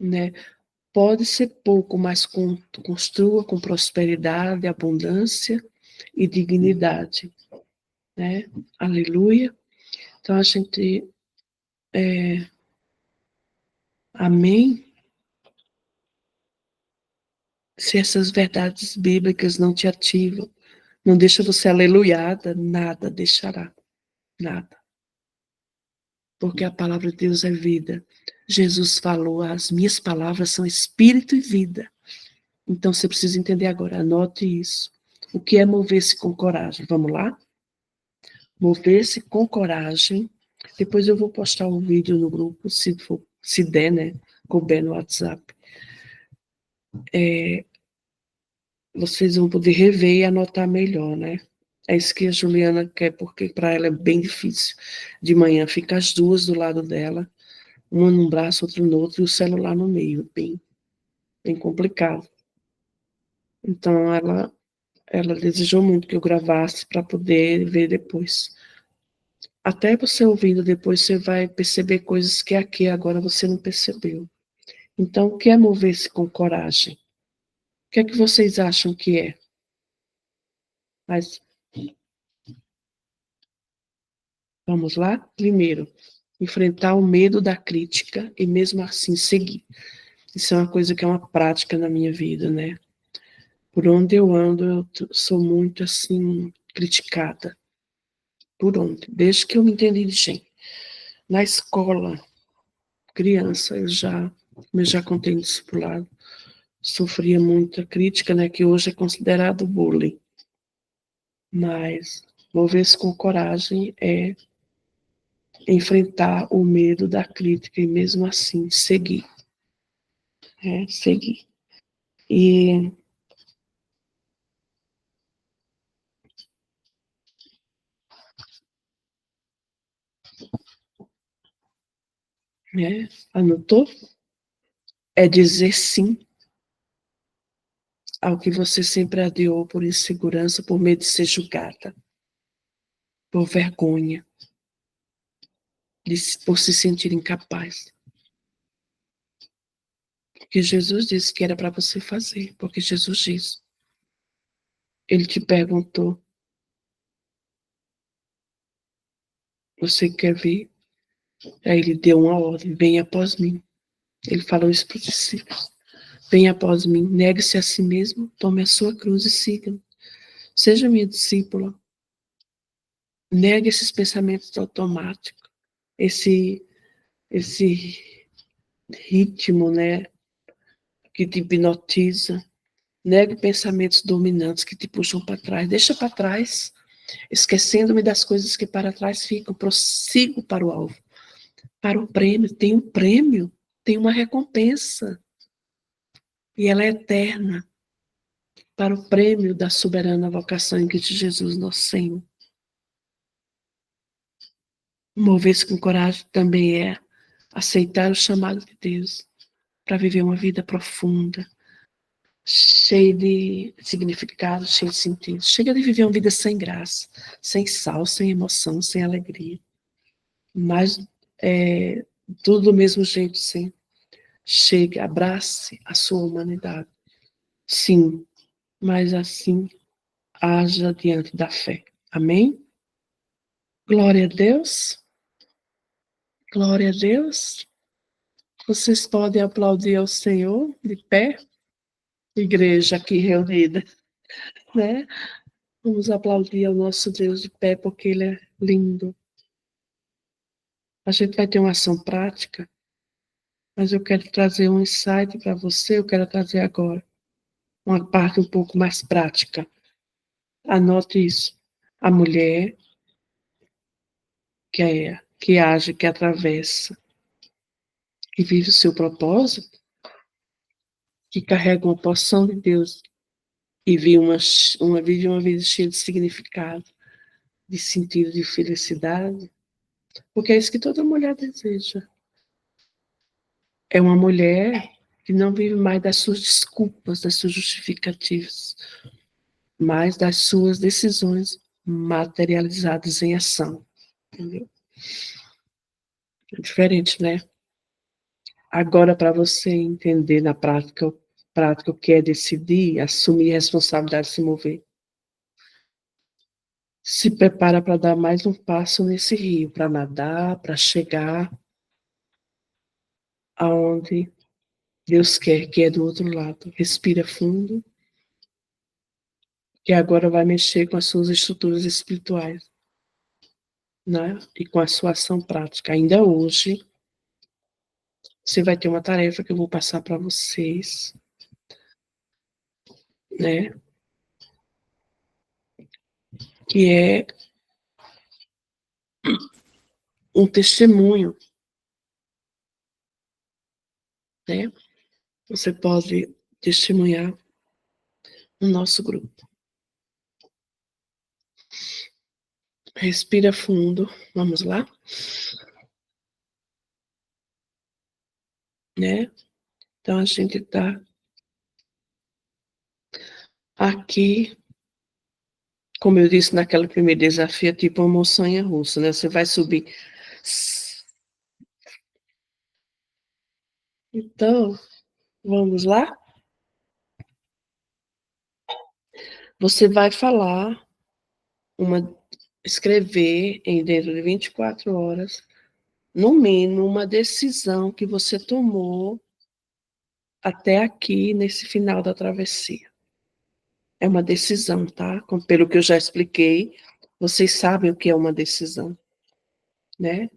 né? Pode ser pouco, mas construa com prosperidade, abundância e dignidade, né? Aleluia. Então a gente, amém? Se essas verdades bíblicas não te ativam, não deixa você aleluiada, nada deixará, nada. Porque a palavra de Deus é vida. Jesus falou, as minhas palavras são espírito e vida. Então você precisa entender agora, anote isso. O que é mover-se com coragem? Vamos lá? Mover-se com coragem. Depois eu vou postar um vídeo no grupo, se der, né? Couber no WhatsApp. Vocês vão poder rever e anotar melhor, né? É isso que a Juliana quer, porque para ela é bem difícil. De manhã fica as duas do lado dela, uma num braço, outra no outro, e o celular no meio, bem complicado. Então ela desejou muito que eu gravasse para poder ver depois. Até você ouvindo depois, você vai perceber coisas que aqui agora você não percebeu. Então, o que é mover-se com coragem? O que é que vocês acham que é? Mas vamos lá? Primeiro, enfrentar o medo da crítica e mesmo assim seguir. Isso é uma coisa que é uma prática na minha vida, né? Por onde eu ando, eu sou muito assim criticada. Por onde? Desde que eu me entendi de gente. Na escola, criança, eu já contei no discipulado, sofria muita crítica, né? Que hoje é considerado bullying. Mas mover-se com coragem é enfrentar o medo da crítica e mesmo assim seguir, seguir. E anotou? É dizer sim ao que você sempre adiou por insegurança, por medo de ser julgada, por vergonha, por se sentir incapaz. Porque Jesus disse que era para você fazer, porque Jesus disse. Ele te perguntou, você quer vir? Aí ele deu uma ordem, venha após mim. Ele falou isso para os discípulos. Venha após mim, negue-se a si mesmo, tome a sua cruz e siga-me. Seja minha discípula. Negue esses pensamentos automáticos, esse ritmo, né, que te hipnotiza. Negue pensamentos dominantes que te puxam para trás. Deixa para trás, esquecendo-me das coisas que para trás ficam. Prossigo para o alvo, para o prêmio. Tem um prêmio, tem uma recompensa. E ela é eterna. Para o prêmio da soberana vocação em Cristo Jesus, nosso Senhor. Mover-se com coragem também é aceitar o chamado de Deus para viver uma vida profunda, cheia de significado, cheia de sentido. Chega de viver uma vida sem graça, sem sal, sem emoção, sem alegria. Mas tudo do mesmo jeito, sim. Chegue, abrace a sua humanidade. Sim, mas assim haja diante da fé. Amém? Glória a Deus. Glória a Deus. Vocês podem aplaudir ao Senhor de pé? Igreja aqui reunida, né? Vamos aplaudir ao nosso Deus de pé, porque Ele é lindo. A gente vai ter uma ação prática, mas eu quero trazer um insight para você, eu quero trazer agora uma parte um pouco mais prática. Anote isso. A mulher que age, que atravessa que vive o seu propósito, que carrega uma porção de Deus e vive uma vida cheia de significado, de sentido, de felicidade, porque é isso que toda mulher deseja. É uma mulher que não vive mais das suas desculpas, das suas justificativas, mas das suas decisões materializadas em ação. Entendeu? É diferente, né? Agora, para você entender na prática o que é decidir, assumir a responsabilidade de se mover, se prepara para dar mais um passo nesse rio, para nadar, para chegar aonde Deus quer, que é do outro lado. Respira fundo, que agora vai mexer com as suas estruturas espirituais, né? E com a sua ação prática. Ainda hoje, você vai ter uma tarefa que eu vou passar para vocês, né? Que é um testemunho, né? Você pode testemunhar no nosso grupo. Respira fundo, vamos lá, né? Então a gente está aqui, como eu disse naquela primeira desafio, é tipo uma montanha-russa, né? Você vai subir. Então, vamos lá? Você vai falar, uma, escrever em dentro de 24 horas, no mínimo, uma decisão que você tomou até aqui, nesse final da travessia. É uma decisão, tá? Pelo que eu já expliquei, vocês sabem o que é uma decisão, né?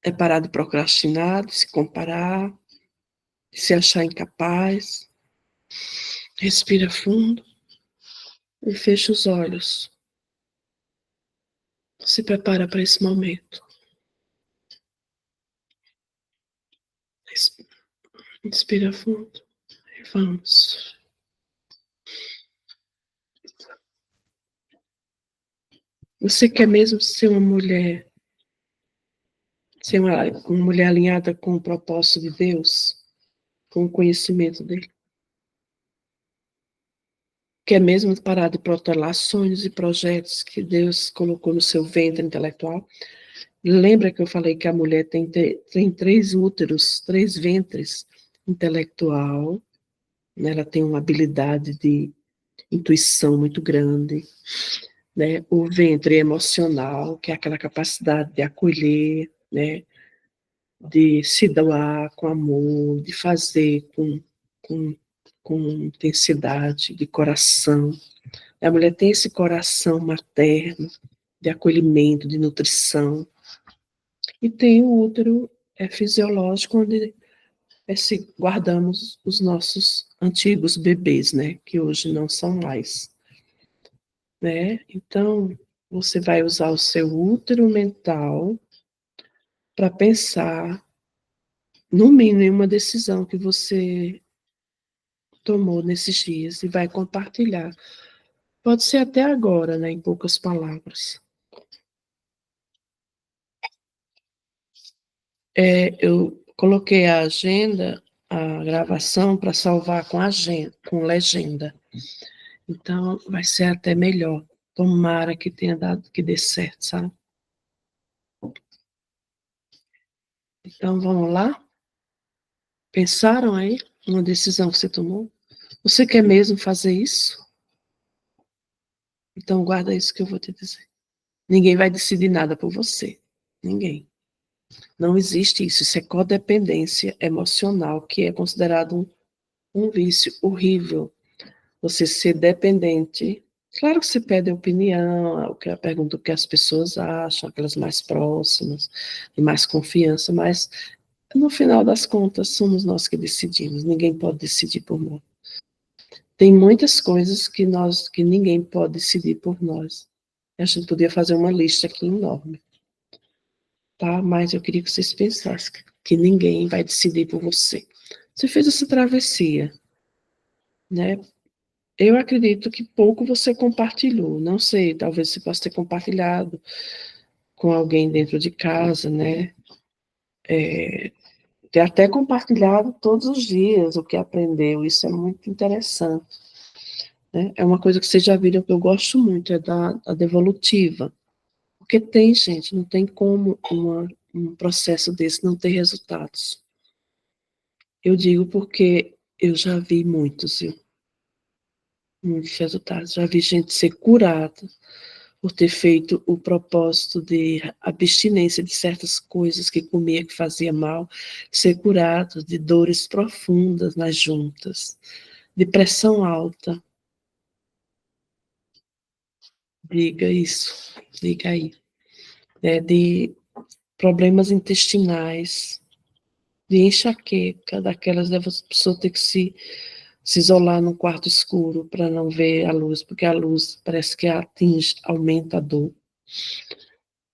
É parar de procrastinar, de se comparar, de se achar incapaz. Respira fundo e fecha os olhos. Se prepara para esse momento. Respira fundo e vamos. Você quer mesmo ser uma mulher, ser uma mulher alinhada com o propósito de Deus, com o conhecimento dele? Quer mesmo parar de protelar sonhos e projetos que Deus colocou no seu ventre intelectual? Lembra que eu falei que a mulher tem 3 úteros, 3 ventres, intelectual, né? Ela tem uma habilidade de intuição muito grande, né? O ventre emocional, que é aquela capacidade de acolher, né? De se doar com amor, de fazer com, com intensidade, de coração. A mulher tem esse coração materno, de acolhimento, de nutrição. E tem o útero fisiológico, onde se guardamos os nossos antigos bebês, né? Que hoje não são mais, né? Então, você vai usar o seu útero mental para pensar, no mínimo, em uma decisão que você tomou nesses dias e vai compartilhar. Pode ser até agora, né? Em poucas palavras. Eu coloquei a agenda, a gravação, para salvar com agenda, com legenda. Então, vai ser até melhor. Tomara que tenha dado, que dê certo, sabe? Então, vamos lá? Pensaram aí numa decisão que você tomou? Você quer mesmo fazer isso? Então, guarda isso que eu vou te dizer. Ninguém vai decidir nada por você. Ninguém. Não existe isso. Isso é codependência emocional, que é considerado um vício horrível. Você ser dependente. Claro que você pede opinião, pergunta o que as pessoas acham, aquelas mais próximas, de mais confiança, mas no final das contas somos nós que decidimos, ninguém pode decidir por nós. Tem muitas coisas que ninguém pode decidir por nós. A gente podia fazer uma lista aqui enorme. tá? Mas eu queria que vocês pensassem que ninguém vai decidir por você. Você fez essa travessia, né? Eu acredito que pouco você compartilhou, não sei, talvez você possa ter compartilhado com alguém dentro de casa, né? Ter até compartilhado todos os dias o que aprendeu, isso é muito interessante, né? É uma coisa que vocês já viram que eu gosto muito, é da devolutiva. Porque tem, gente, não tem como um processo desse não ter resultados. Eu digo porque eu já vi muitos, viu? Muitos resultados. Já vi gente ser curada por ter feito o propósito de abstinência de certas coisas que comia que fazia mal, ser curado de dores profundas nas juntas, de pressão alta. Diga isso, diga aí. De problemas intestinais, de enxaqueca, daquelas da pessoa ter que se isolar num quarto escuro para não ver a luz, porque a luz parece que atinge, aumenta a dor.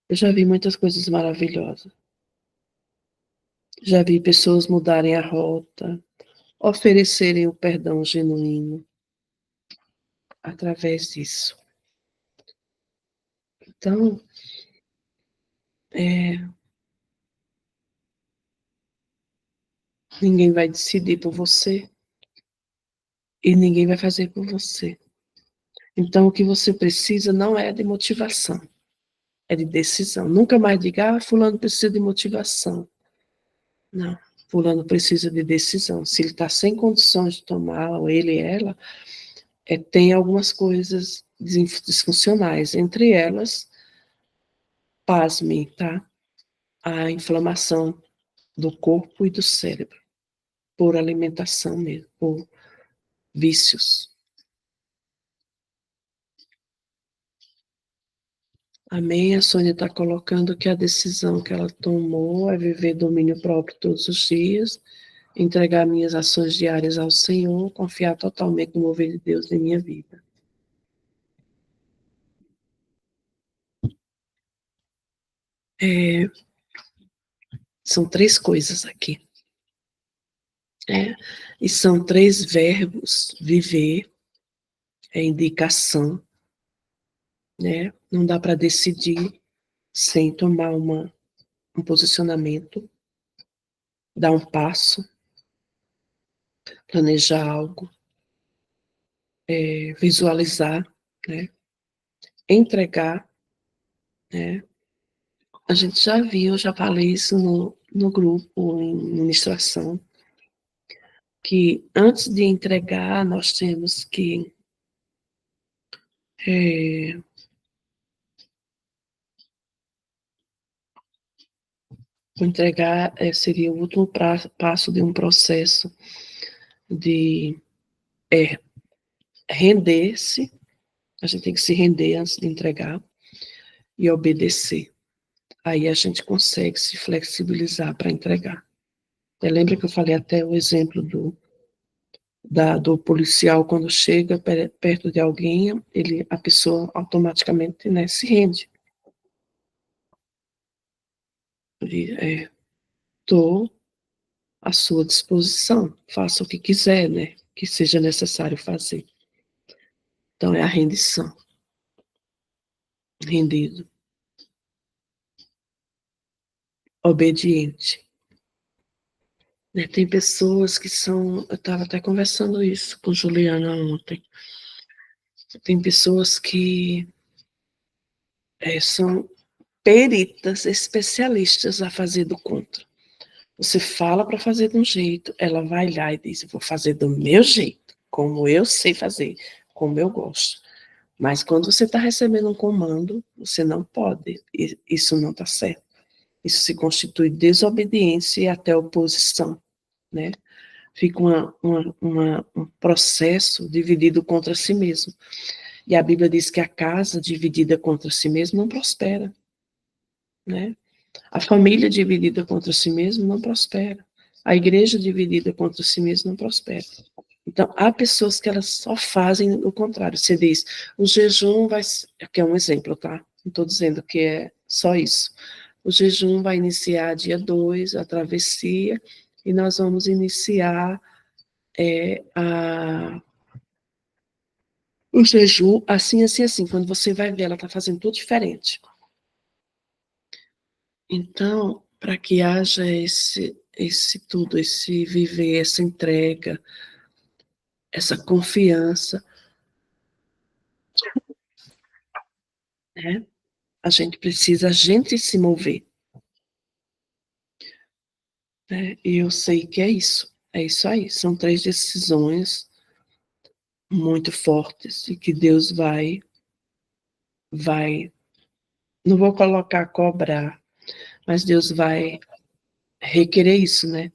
Eu já vi muitas coisas maravilhosas. Já vi pessoas mudarem a rota, oferecerem o perdão genuíno através disso. Então, ninguém vai decidir por você e ninguém vai fazer por você. Então, o que você precisa não é de motivação, é de decisão. Nunca mais diga, fulano precisa de motivação. Não, fulano precisa de decisão. Se ele está sem condições de tomar, ou ele e ela, tem algumas coisas disfuncionais. Entre elas, pasme, tá? A inflamação do corpo e do cérebro, por alimentação mesmo, por vícios. Amém? A Sônia está colocando que a decisão que ela tomou é viver domínio próprio todos os dias, entregar minhas ações diárias ao Senhor, confiar totalmente no mover de Deus em minha vida. São 3 coisas aqui. E são 3 verbos: viver, indicação, né? Não dá para decidir sem tomar um posicionamento, dar um passo, planejar algo, visualizar, né? Entregar, né? A gente já viu, já falei isso no grupo, em ministração, que antes de entregar, nós temos que entregar seria o último passo de um processo de render-se. A gente tem que se render antes de entregar e obedecer. Aí a gente consegue se flexibilizar para entregar. Lembra que eu falei até o exemplo do policial, quando chega perto de alguém, a pessoa automaticamente, né, se rende. Estou à sua disposição, faça o que quiser, né, que seja necessário fazer. Então, é a rendição. Rendido. Obediente. Tem pessoas que são, eu estava até conversando isso com Juliana ontem, tem pessoas que são peritas, especialistas a fazer do contra. Você fala para fazer de um jeito, ela vai lá e diz, eu vou fazer do meu jeito, como eu sei fazer, como eu gosto. Mas quando você está recebendo um comando, você não pode, isso não está certo. Isso se constitui desobediência e até oposição, né? Fica um processo dividido contra si mesmo. E a Bíblia diz que a casa dividida contra si mesma não prospera, né? A família dividida contra si mesma não prospera. A igreja dividida contra si mesma não prospera. Então, há pessoas que elas só fazem o contrário. Você diz, o jejum vai ser, que é um exemplo, tá? Não estou dizendo que é só isso. O jejum vai iniciar dia 2, a travessia, e nós vamos iniciar o jejum assim, assim, assim. Quando você vai ver, ela está fazendo tudo diferente. Então, para que haja esse tudo, esse viver, essa entrega, essa confiança, né? A gente se mover, né? E eu sei que é isso aí. São 3 decisões muito fortes e que Deus vai, não vou colocar cobrar, mas Deus vai requerer isso, né?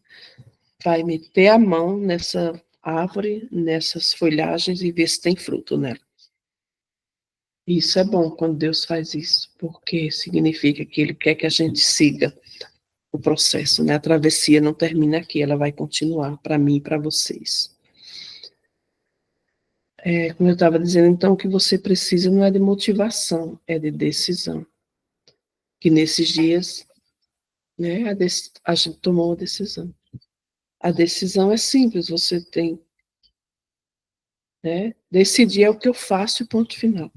Vai meter a mão nessa árvore, nessas folhagens e ver se tem fruto nela. Isso é bom quando Deus faz isso, porque significa que Ele quer que a gente siga o processo, né? A travessia não termina aqui, ela vai continuar para mim e para vocês. Como eu estava dizendo, então, o que você precisa não é de motivação, é de decisão. Que nesses dias, né, a gente tomou uma decisão. A decisão é simples, você tem, né, decidir é o que eu faço e ponto final.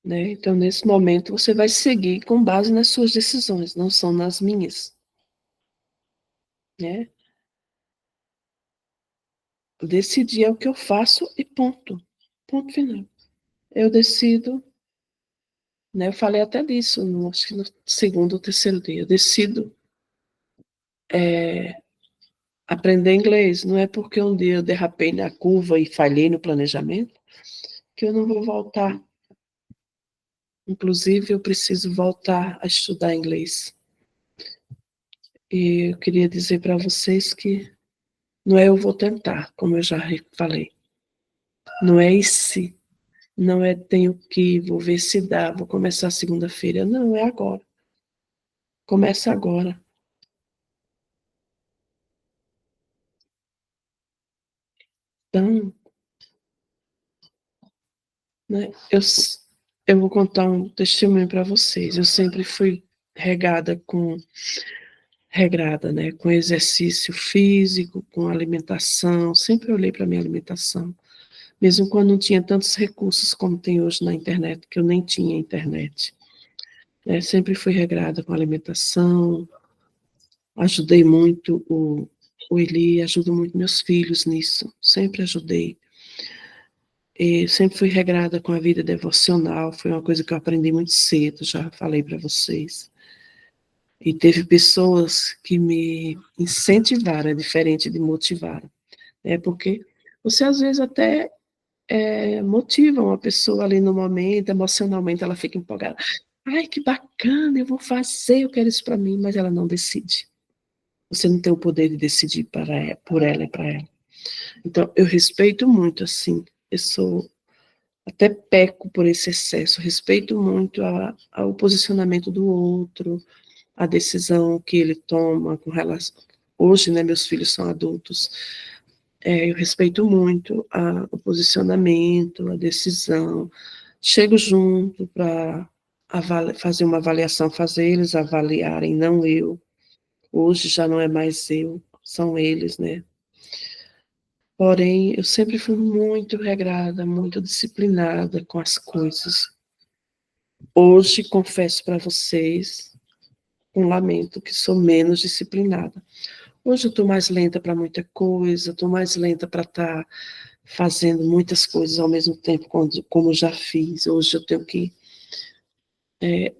Né? Então, nesse momento, você vai seguir com base nas suas decisões, não são nas minhas. Né? Decidir é o que eu faço e ponto. Ponto final. Eu decido, né? Eu falei até disso, acho que no segundo ou terceiro dia. Eu decido aprender inglês. Não é porque um dia eu derrapei na curva e falhei no planejamento que eu não vou voltar. Inclusive, eu preciso voltar a estudar inglês. E eu queria dizer para vocês que não é eu vou tentar, como eu já falei. Não é esse, não é tenho que, vou ver se dá, vou começar segunda-feira. Não, é agora. Começa agora. Então, né, eu vou contar um testemunho para vocês. Eu sempre fui regrada, né, com exercício físico, com alimentação, sempre olhei para minha alimentação. Mesmo quando não tinha tantos recursos como tem hoje na internet, que eu nem tinha internet. Né, sempre fui regrada com alimentação, ajudei muito o Eli, ajudo muito meus filhos nisso, sempre ajudei. E sempre fui regrada com a vida devocional, foi uma coisa que eu aprendi muito cedo, já falei para vocês. E teve pessoas que me incentivaram, é diferente de motivaram. Porque você às vezes até motiva uma pessoa ali no momento, emocionalmente ela fica empolgada. Ai, que bacana, eu vou fazer, eu quero isso para mim, mas ela não decide. Você não tem o poder de decidir por ela e para ela. Então, eu respeito muito, assim, eu sou, até peco por esse excesso, respeito muito ao posicionamento do outro, a decisão que ele toma com relação... Hoje, né, meus filhos são adultos, eu respeito muito o posicionamento, a decisão, chego junto para fazer uma avaliação, fazer eles avaliarem, não eu. Hoje já não é mais eu, são eles, né? Porém, eu sempre fui muito regrada, muito disciplinada com as coisas. Hoje, confesso para vocês, com lamento, que sou menos disciplinada. Hoje eu estou mais lenta para muita coisa, estou mais lenta para estar fazendo muitas coisas ao mesmo tempo, como já fiz. Hoje eu tenho que,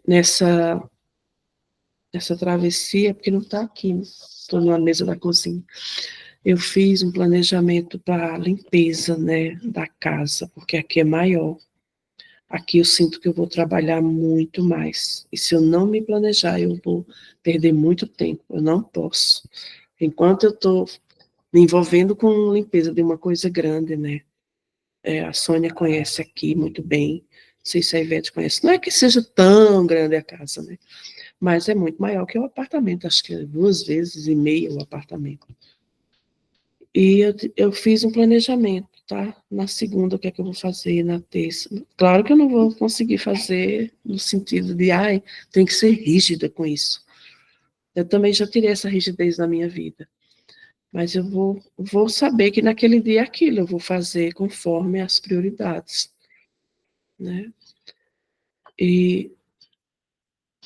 nessa travessia, porque não está aqui, estou na mesa da cozinha. Eu fiz um planejamento para a limpeza, né, da casa, porque aqui é maior. Aqui eu sinto que eu vou trabalhar muito mais. E se eu não me planejar, eu vou perder muito tempo. Eu não posso. Enquanto eu estou me envolvendo com limpeza de uma coisa grande, né? A Sônia conhece aqui muito bem. Não sei se a Ivete conhece. Não é que seja tão grande a casa, né? Mas é muito maior que o apartamento. Acho que é 2,5 vezes o apartamento. E eu fiz um planejamento. tá? Na segunda, o que é que eu vou fazer? Na terça. Claro que eu não vou conseguir fazer no sentido de, ai, tem que ser rígida com isso. Eu também já tirei essa rigidez da minha vida. Mas eu vou saber que naquele dia é aquilo, eu vou fazer conforme as prioridades, né? E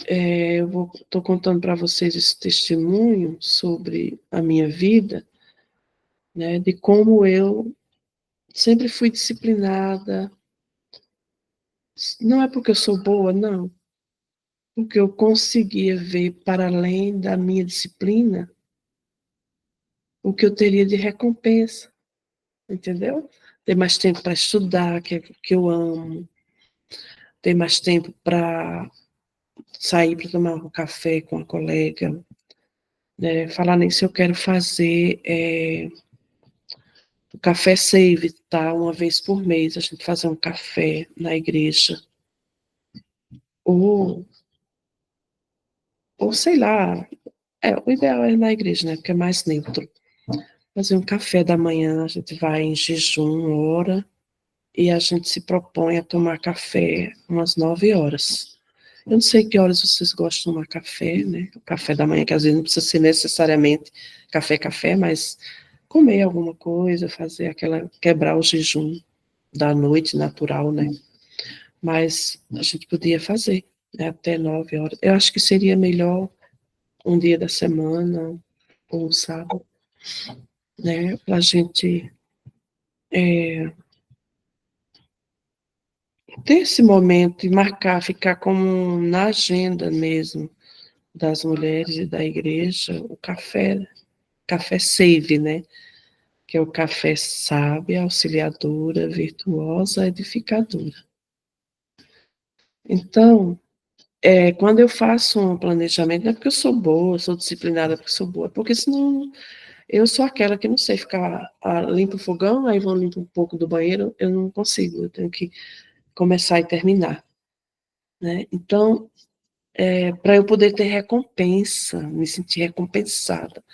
eu estou contando para vocês esse testemunho sobre a minha vida, né? De como eu sempre fui disciplinada. Não é porque eu sou boa, não. Porque eu conseguia ver para além da minha disciplina o que eu teria de recompensa, entendeu? Ter mais tempo para estudar, que é o que eu amo, ter mais tempo para sair para tomar um café com a colega, né? Falar nisso, eu quero fazer o café save, tá? Uma vez por mês, a gente fazer um café na igreja. Ou, ou sei lá, o ideal é na igreja, né? Porque é mais neutro. Fazer um café da manhã, a gente vai em jejum, ora, e a gente se propõe a tomar café umas 9 horas. Eu não sei que horas vocês gostam de tomar café, né? O café da manhã, que às vezes não precisa ser necessariamente café, mas comer alguma coisa, fazer quebrar o jejum da noite natural, né? Mas a gente podia fazer, né? Até 9 horas. Eu acho que seria melhor um dia da semana, ou um sábado, né? Para a gente é, ter esse momento e marcar, ficar como na agenda mesmo das mulheres e da igreja, o café save, né? Que é o café sábia, auxiliadora, virtuosa, edificadora. Então, quando eu faço um planejamento, não é porque eu sou boa, sou disciplinada porque sou boa, porque senão eu sou aquela que não sei ficar, limpo o fogão, aí vou limpar um pouco do banheiro, eu não consigo, eu tenho que começar e terminar, né? Então, para eu poder ter recompensa, me sentir recompensada.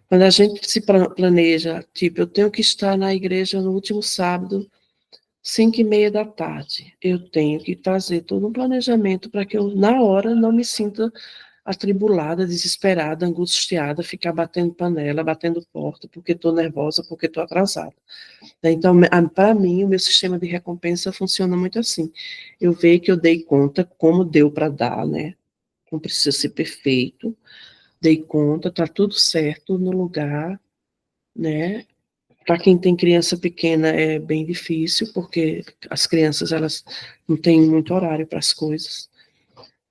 Quando a gente se planeja, tipo, eu tenho que estar na igreja no último sábado, 5h30 da tarde. Eu tenho que fazer todo um planejamento para que eu, na hora, não me sinta atribulada, desesperada, angustiada, ficar batendo panela, batendo porta, porque estou nervosa, porque estou atrasada. Então, para mim, o meu sistema de recompensa funciona muito assim. Eu vejo que eu dei conta como deu para dar, né? Não precisa ser perfeito. Dei conta, tá tudo certo no lugar, né? Para quem tem criança pequena é bem difícil, porque as crianças elas não têm muito horário para as coisas.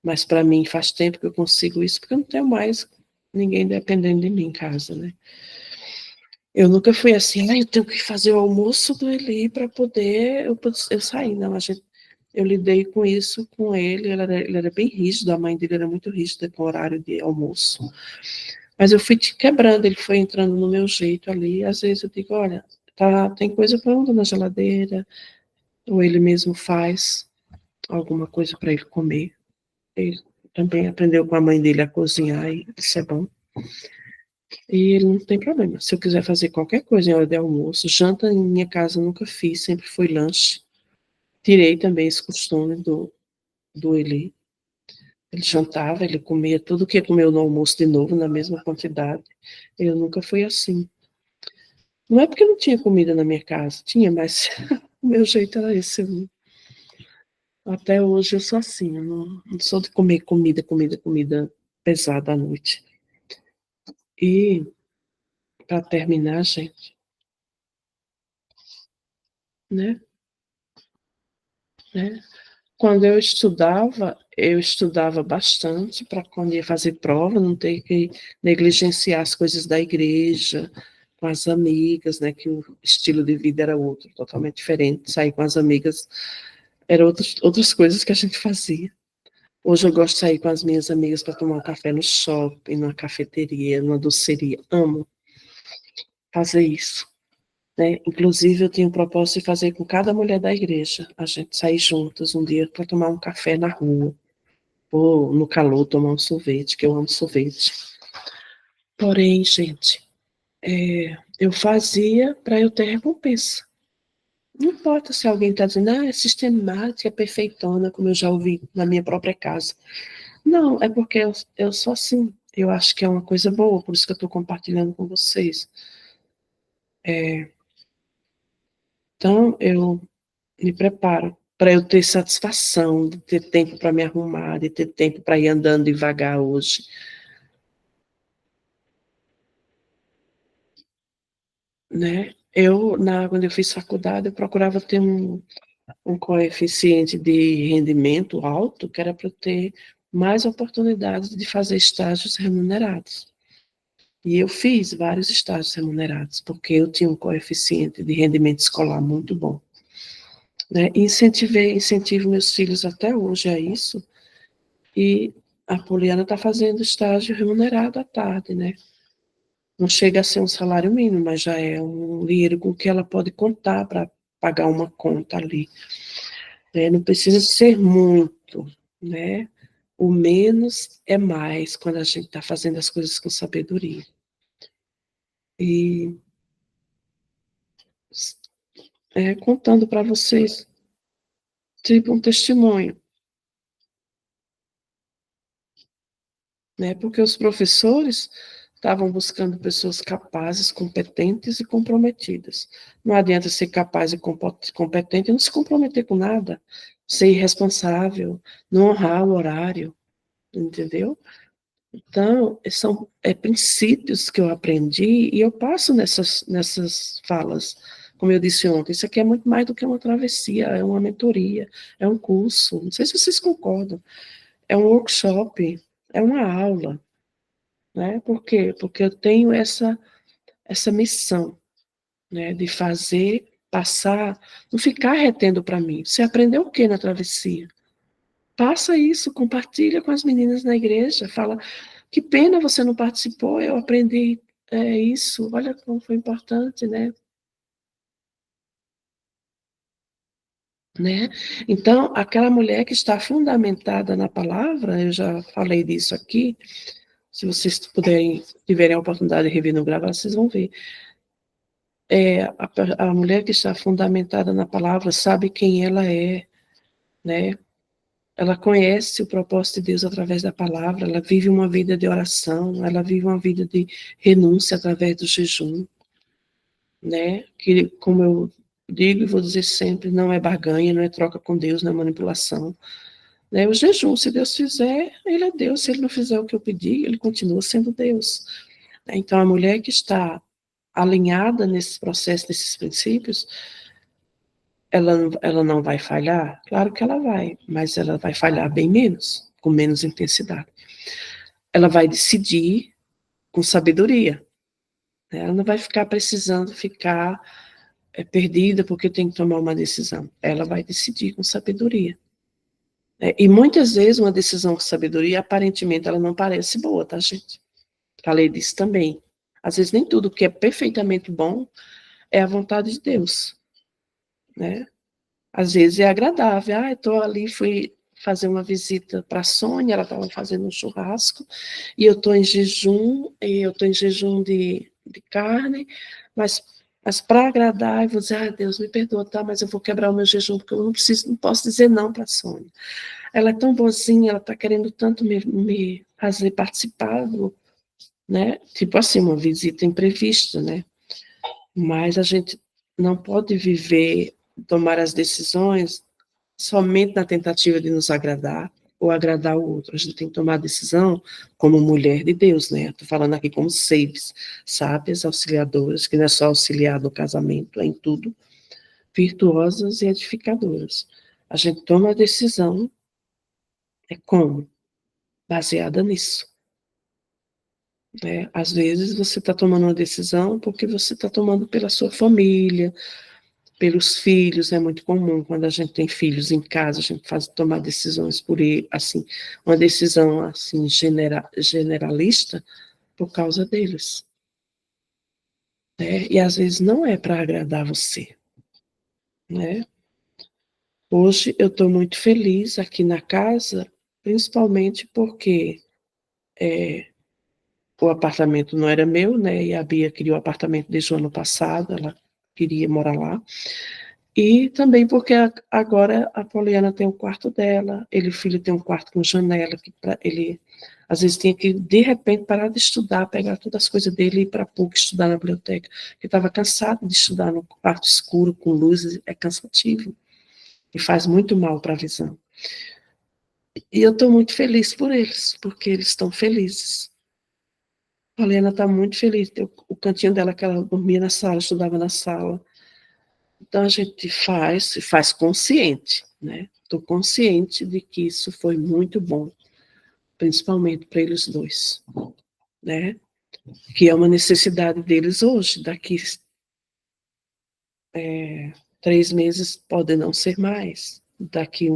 Mas para mim faz tempo que eu consigo isso, porque eu não tenho mais ninguém dependendo de mim em casa, né? Eu nunca fui assim, eu tenho que fazer o almoço do Eli para poder eu sair, não. Eu lidei com isso com ele, ele era bem rígido, a mãe dele era muito rígida com o horário de almoço. Mas eu fui te quebrando, ele foi entrando no meu jeito ali. Às vezes eu digo, olha, tem coisa pronta na geladeira, ou ele mesmo faz alguma coisa para ele comer. Ele também aprendeu com a mãe dele a cozinhar, e isso é bom. E ele não tem problema. Se eu quiser fazer qualquer coisa em hora de almoço, janta em minha casa eu nunca fiz, sempre foi lanche. Tirei também esse costume do Eli. Ele jantava, ele comia tudo que ia comer no almoço de novo, na mesma quantidade. Eu nunca fui assim. Não é porque não tinha comida na minha casa, tinha, mas o meu jeito era esse. Até hoje eu sou assim, eu não sou de comer comida pesada à noite. E, para terminar, gente, né, né, quando eu estudava bastante para quando ia fazer prova, não ter que negligenciar as coisas da igreja, com as amigas, né, que o estilo de vida era outro, totalmente diferente. Sair com as amigas eram outras coisas que a gente fazia. Hoje eu gosto de sair com as minhas amigas para tomar um café no shopping, numa cafeteria, numa doceria. Amo fazer isso, né? Inclusive, eu tenho o propósito de fazer com cada mulher da igreja. A gente sair juntas um dia para tomar um café na rua, ou no calor tomar um sorvete, que eu amo sorvete. Porém, gente, eu fazia para eu ter recompensa. Não importa se alguém está dizendo, é sistemática, é perfeitona, como eu já ouvi na minha própria casa. Não, é porque eu sou assim. Eu acho que é uma coisa boa, por isso que eu estou compartilhando com vocês. Então, eu me preparo para eu ter satisfação, de ter tempo para me arrumar, de ter tempo para ir andando devagar hoje, né? Quando eu fiz faculdade, eu procurava ter um coeficiente de rendimento alto, que era para eu ter mais oportunidades de fazer estágios remunerados. E eu fiz vários estágios remunerados, porque eu tinha um coeficiente de rendimento escolar muito bom. Né? E incentivo meus filhos até hoje a isso, e a Poliana está fazendo estágio remunerado à tarde, né? Não chega a ser um salário mínimo, mas já é um dinheiro com que ela pode contar para pagar uma conta ali. Né? Não precisa ser muito, né? O menos é mais quando a gente está fazendo as coisas com sabedoria. E contando para vocês, tipo um testemunho, né? Porque os professores estavam buscando pessoas capazes, competentes e comprometidas. Não adianta ser capaz e competente e não se comprometer com nada, ser irresponsável, não honrar o horário, entendeu? Então, são princípios que eu aprendi e eu passo nessas falas. Como eu disse ontem, isso aqui é muito mais do que uma travessia, é uma mentoria, é um curso. Não sei se vocês concordam. É um workshop, é uma aula, né? Por quê? Porque eu tenho essa missão, né, de fazer passar, não ficar retendo para mim. Você aprendeu o que na travessia? Passa isso, compartilha com as meninas na igreja, fala, que pena você não participou, eu aprendi isso, olha como foi importante, né? Então, aquela mulher que está fundamentada na palavra, eu já falei disso aqui, se vocês tiverem a oportunidade de rever no gravado, vocês vão ver. A mulher que está fundamentada na palavra sabe quem ela é, né? Ela conhece o propósito de Deus através da palavra, ela vive uma vida de oração, ela vive uma vida de renúncia através do jejum, né? Que, como eu digo e vou dizer sempre, não é barganha, não é troca com Deus, não é manipulação. Né? O jejum, se Deus fizer, ele é Deus, se ele não fizer o que eu pedi, ele continua sendo Deus. Então, a mulher que está alinhada nesse processo, nesses princípios, ela não vai falhar? Claro que ela vai, mas ela vai falhar bem menos, com menos intensidade. Ela vai decidir com sabedoria. Né? Ela não vai ficar precisando ficar perdida porque tem que tomar uma decisão. Ela vai decidir com sabedoria. E muitas vezes uma decisão com sabedoria, aparentemente, ela não parece boa, tá, gente? Falei disso também. Às vezes nem tudo que é perfeitamente bom é a vontade de Deus, né? Às vezes é agradável. Ah, estou ali, fui fazer uma visita para a Sônia, ela estava fazendo um churrasco, e eu estou em jejum de carne, mas para agradar, eu vou dizer, ah, Deus, me perdoa, tá, mas eu vou quebrar o meu jejum, porque eu não posso dizer não para a Sônia. Ela é tão boazinha, ela está querendo tanto me fazer participar, né? Tipo assim, uma visita imprevista, né? Mas a gente não pode viver, tomar as decisões somente na tentativa de nos agradar ou agradar o outro. A gente tem que tomar a decisão como mulher de Deus, né? Estou falando aqui como saves, sábias, auxiliadoras, que não é só auxiliar no casamento, é em tudo, virtuosas e edificadoras. A gente toma a decisão, como? Baseada nisso. Né? Às vezes você está tomando uma decisão porque você está tomando pela sua família, pelos filhos, é muito comum quando a gente tem filhos em casa, a gente faz tomar decisões por ele, assim, uma decisão assim generalista por causa deles, né? E às vezes não é para agradar você, né? Hoje eu estou muito feliz aqui na casa, principalmente porque o apartamento não era meu, né? E a Bia queria o apartamento desde o ano passado, ela queria morar lá. E também porque agora a Poliana tem um quarto dela, o filho tem um quarto com janela, que ele às vezes tinha que, de repente, parar de estudar, pegar todas as coisas dele e ir para a PUC estudar na biblioteca, porque estava cansado de estudar no quarto escuro, com luzes, é cansativo, e faz muito mal para a visão. E eu estou muito feliz por eles, porque eles estão felizes. A Poliana está muito feliz, o cantinho dela, que ela dormia na sala, estudava na sala. Então, a gente faz consciente, né? Estou consciente de que isso foi muito bom, principalmente para eles dois, né? Que é uma necessidade deles hoje, daqui 3 meses pode não ser mais, daqui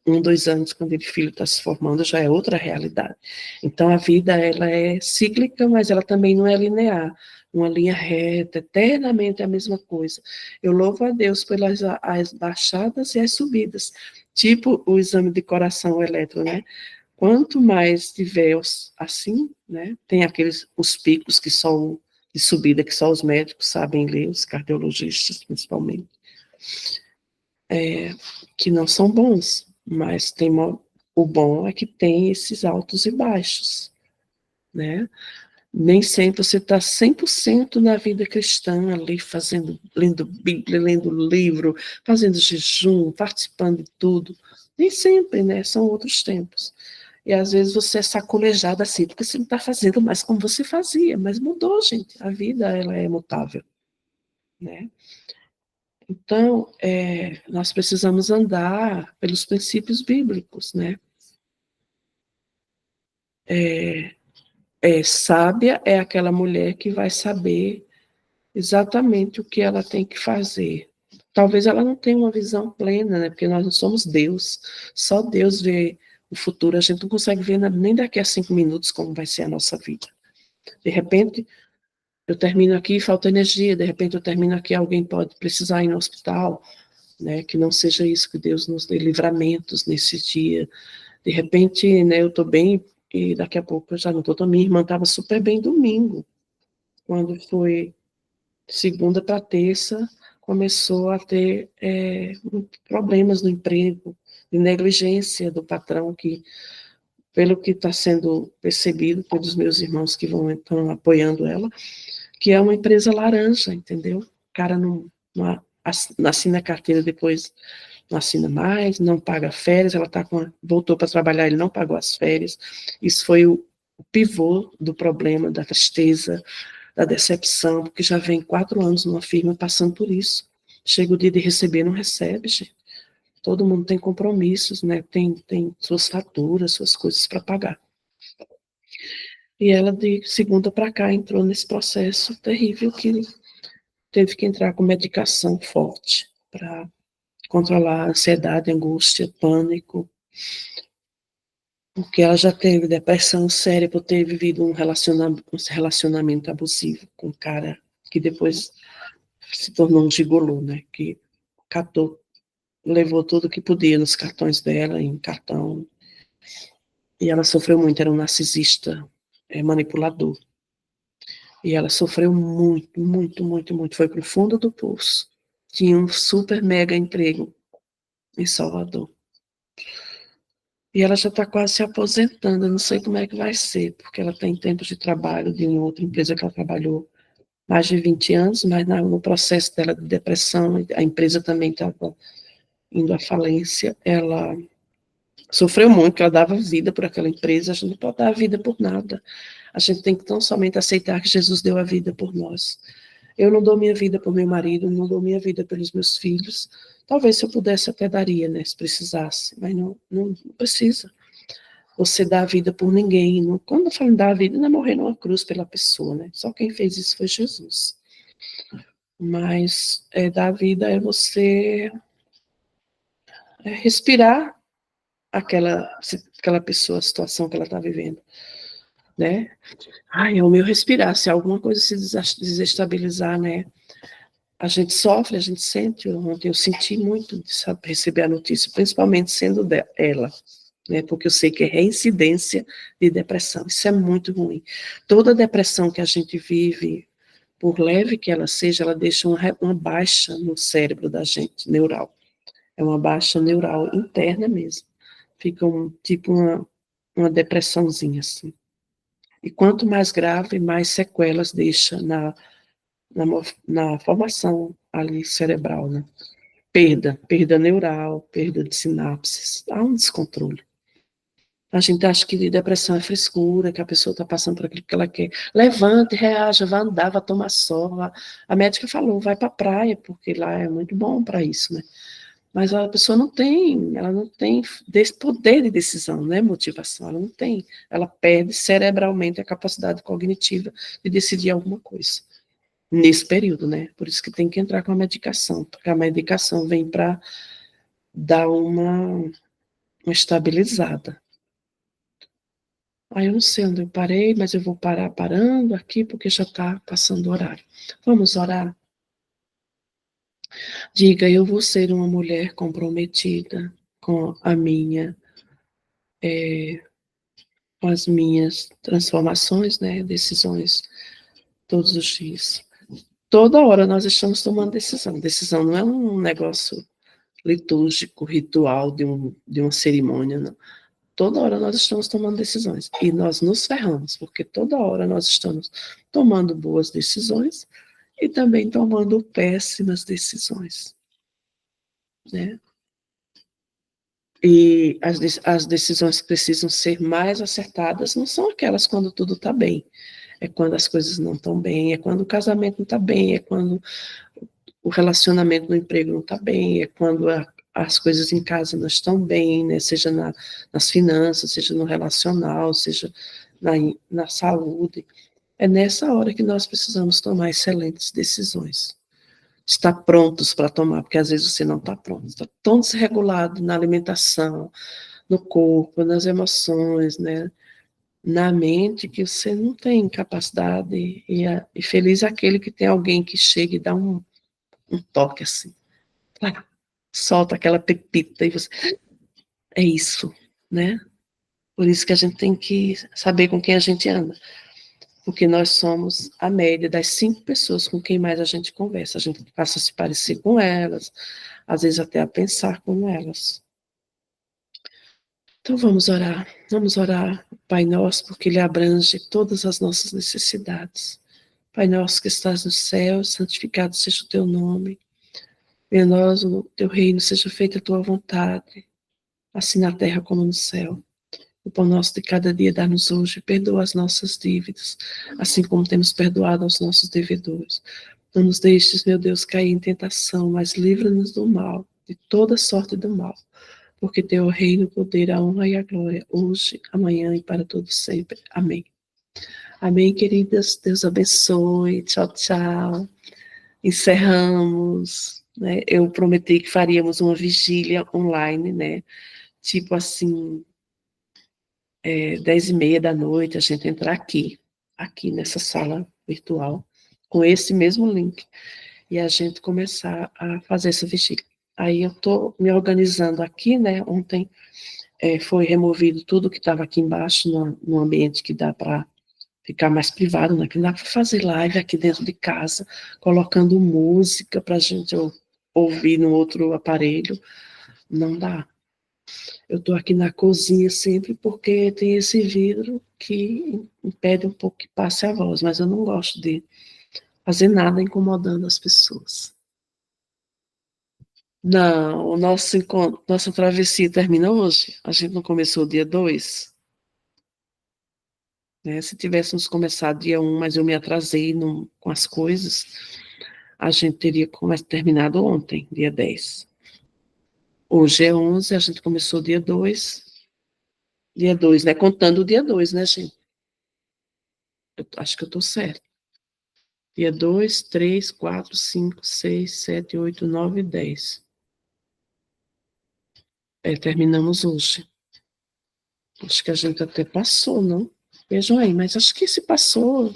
2 anos, quando o filho está se formando, já é outra realidade. Então, a vida, ela é cíclica, mas ela também não é linear, uma linha reta, eternamente é a mesma coisa. Eu louvo a Deus pelas as baixadas e as subidas, tipo o exame de coração eletro, né? Quanto mais tiver assim, né? Tem os picos que só de subida que só os médicos sabem ler, os cardiologistas principalmente, que não são bons, mas o bom é que tem esses altos e baixos, né? Nem sempre você está 100% na vida cristã, ali lendo Bíblia, lendo livro, fazendo jejum, participando de tudo. Nem sempre, né? São outros tempos. E às vezes você é sacolejado assim, porque você não está fazendo mais como você fazia, mas mudou, gente. A vida, ela é mutável, né? Então, nós precisamos andar pelos princípios bíblicos, né? Sábia é aquela mulher que vai saber exatamente o que ela tem que fazer. Talvez ela não tenha uma visão plena, né? Porque nós não somos Deus. Só Deus vê o futuro. A gente não consegue ver nem daqui a 5 minutos como vai ser a nossa vida. De repente, eu termino aqui e falta energia. De repente, eu termino aqui e alguém pode precisar ir no hospital, né? Que não seja isso, que Deus nos dê livramentos nesse dia. De repente, né, eu estou bem e daqui a pouco eu já não estou. Minha irmã estava super bem domingo. Quando foi segunda para terça, começou a ter problemas no emprego, de negligência do patrão, que, pelo que está sendo percebido pelos meus irmãos que estão apoiando ela, que é uma empresa laranja, entendeu? O cara não assina a carteira, depois não assina mais, não paga férias, ela voltou para trabalhar, ele não pagou as férias. Isso foi o pivô do problema, da tristeza, da decepção, porque já vem 4 anos numa firma passando por isso. Chega o dia de receber, não recebe, gente. Todo mundo tem compromissos, né? Tem suas faturas, suas coisas para pagar. E ela, de segunda para cá, entrou nesse processo terrível que teve que entrar com medicação forte para controlar a ansiedade, angústia, pânico, porque ela já teve depressão séria por ter vivido um relacionamento abusivo com um cara que depois se tornou um gigolô, né? Que catou, levou tudo que podia nos cartões dela, em cartão, e ela sofreu muito, era um narcisista, manipulador. E ela sofreu muito, muito, muito, muito. Foi para o fundo do poço. Tinha um super mega emprego em Salvador. E ela já está quase se aposentando, eu não sei como é que vai ser, porque ela tem tempo de trabalho de uma outra empresa que ela trabalhou mais de 20 anos, mas no processo dela de depressão, a empresa também estava indo à falência, ela sofreu muito, porque ela dava vida por aquela empresa, a gente não pode dar a vida por nada. A gente tem que tão somente aceitar que Jesus deu a vida por nós. Eu não dou minha vida por meu marido, não dou minha vida pelos meus filhos. Talvez se eu pudesse até daria, né, se precisasse, mas não precisa. Você dá a vida por ninguém. Não, quando eu falo dar a vida, não é morrer numa cruz pela pessoa, né? Só quem fez isso foi Jesus. Mas dar a vida é você respirar aquela pessoa, a situação que ela está vivendo, né? Ai, é o meu respirar. Se alguma coisa se desestabilizar, né? A gente sofre, a gente sente. Ontem eu senti muito de receber a notícia, principalmente sendo ela, né? Porque eu sei que é reincidência de depressão. Isso é muito ruim. Toda depressão que a gente vive, por leve que ela seja, ela deixa uma baixa no cérebro da gente, neural. É uma baixa neural interna mesmo. Fica tipo uma depressãozinha, assim. E quanto mais grave, mais sequelas deixa na formação ali cerebral, né? Perda neural, perda de sinapses, há um descontrole. A gente acha que depressão é frescura, que a pessoa está passando por aquilo que ela quer. Levante, reaja, vá andar, vá tomar sol. A médica falou, vai para a praia, porque lá é muito bom para isso, né? Mas a pessoa ela não tem desse poder de decisão, né, motivação, ela não tem. Ela perde cerebralmente a capacidade cognitiva de decidir alguma coisa. Nesse período, né? Por isso que tem que entrar com a medicação, porque a medicação vem para dar uma estabilizada. Aí eu não sei onde eu parei, mas eu vou parar parando aqui, porque já está passando o horário. Vamos orar? Diga, eu vou ser uma mulher comprometida com com as minhas transformações, né, decisões todos os dias. Toda hora nós estamos tomando decisão. Decisão não é um negócio litúrgico, ritual de uma cerimônia, não. Toda hora nós estamos tomando decisões. E nós nos ferramos, porque toda hora nós estamos tomando boas decisões e também tomando péssimas decisões, né? E as decisões que precisam ser mais acertadas não são aquelas quando tudo está bem, é quando as coisas não estão bem, é quando o casamento não está bem, é quando o relacionamento no emprego não está bem, é quando as coisas em casa não estão bem, né? Seja nas finanças, seja no relacional, seja na saúde. É nessa hora que nós precisamos tomar excelentes decisões. Estar prontos para tomar, porque às vezes você não está pronto, está tão desregulado na alimentação, no corpo, nas emoções, né? Na mente, que você não tem capacidade, e feliz é aquele que tem alguém que chega e dá um toque assim, solta aquela pepita e você, é isso, né? Por isso que a gente tem que saber com quem a gente anda, porque nós somos a média das 5 pessoas com quem mais a gente conversa, a gente passa a se parecer com elas, às vezes até a pensar como elas. Então vamos orar, Pai Nosso, porque Ele abrange todas as nossas necessidades. Pai Nosso que estás no céu, santificado seja o teu nome, venha a nós o teu reino, seja feita a tua vontade, assim na terra como no céu. O pão nosso de cada dia dá-nos hoje, perdoa as nossas dívidas, assim como temos perdoado aos nossos devedores. Não nos deixes, meu Deus, cair em tentação, mas livra-nos do mal, de toda sorte do mal, porque teu é o reino, o poder, a honra e a glória, hoje, amanhã e para todos sempre. Amém. Amém, queridas. Deus abençoe. Tchau, tchau. Encerramos, né? Eu prometi que faríamos uma vigília online, né? Tipo assim, 10h30 da noite, a gente entrar aqui nessa sala virtual, com esse mesmo link, e a gente começar a fazer essa vigília. Aí eu estou me organizando aqui, né? Ontem foi removido tudo que estava aqui embaixo, no ambiente que dá para ficar mais privado, né? Que dá para fazer live aqui dentro de casa, colocando música para a gente ouvir no outro aparelho. Não dá. Eu estou aqui na cozinha sempre porque tem esse vidro que impede um pouco que passe a voz, mas eu não gosto de fazer nada incomodando as pessoas. Não, o nosso encontro, nossa travessia termina hoje. A gente não começou dia 2, né? Se tivéssemos começado dia 1, mas eu me atrasei com as coisas, a gente teria terminado ontem, dia 10. Hoje é 11, a gente começou dia 2. Dia 2, né? Contando o dia 2, né, gente? Eu acho que eu estou certa. Dia 2, 3, 4, 5, 6, 7, 8, 9, 10. Terminamos hoje. Acho que a gente até passou, não? Vejam aí, mas acho que se passou,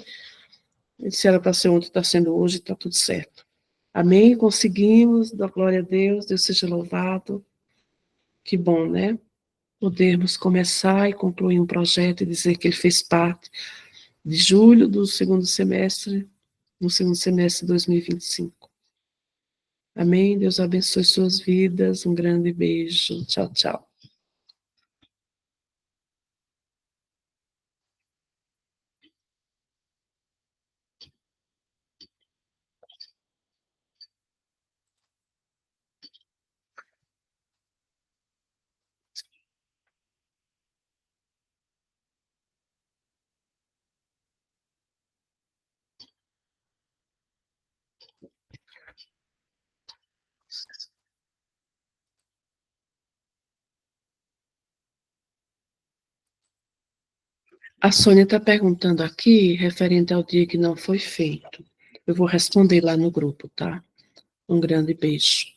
se era para ser ontem, está sendo hoje, está tudo certo. Amém? Conseguimos, dá glória a Deus, Deus seja louvado. Que bom, né? Podermos começar e concluir um projeto e dizer que ele fez parte de julho do segundo semestre no segundo semestre de 2025. Amém? Deus abençoe suas vidas. Um grande beijo. Tchau, tchau. A Sônia está perguntando aqui, referente ao dia que não foi feito. Eu vou responder lá no grupo, tá? Um grande beijo.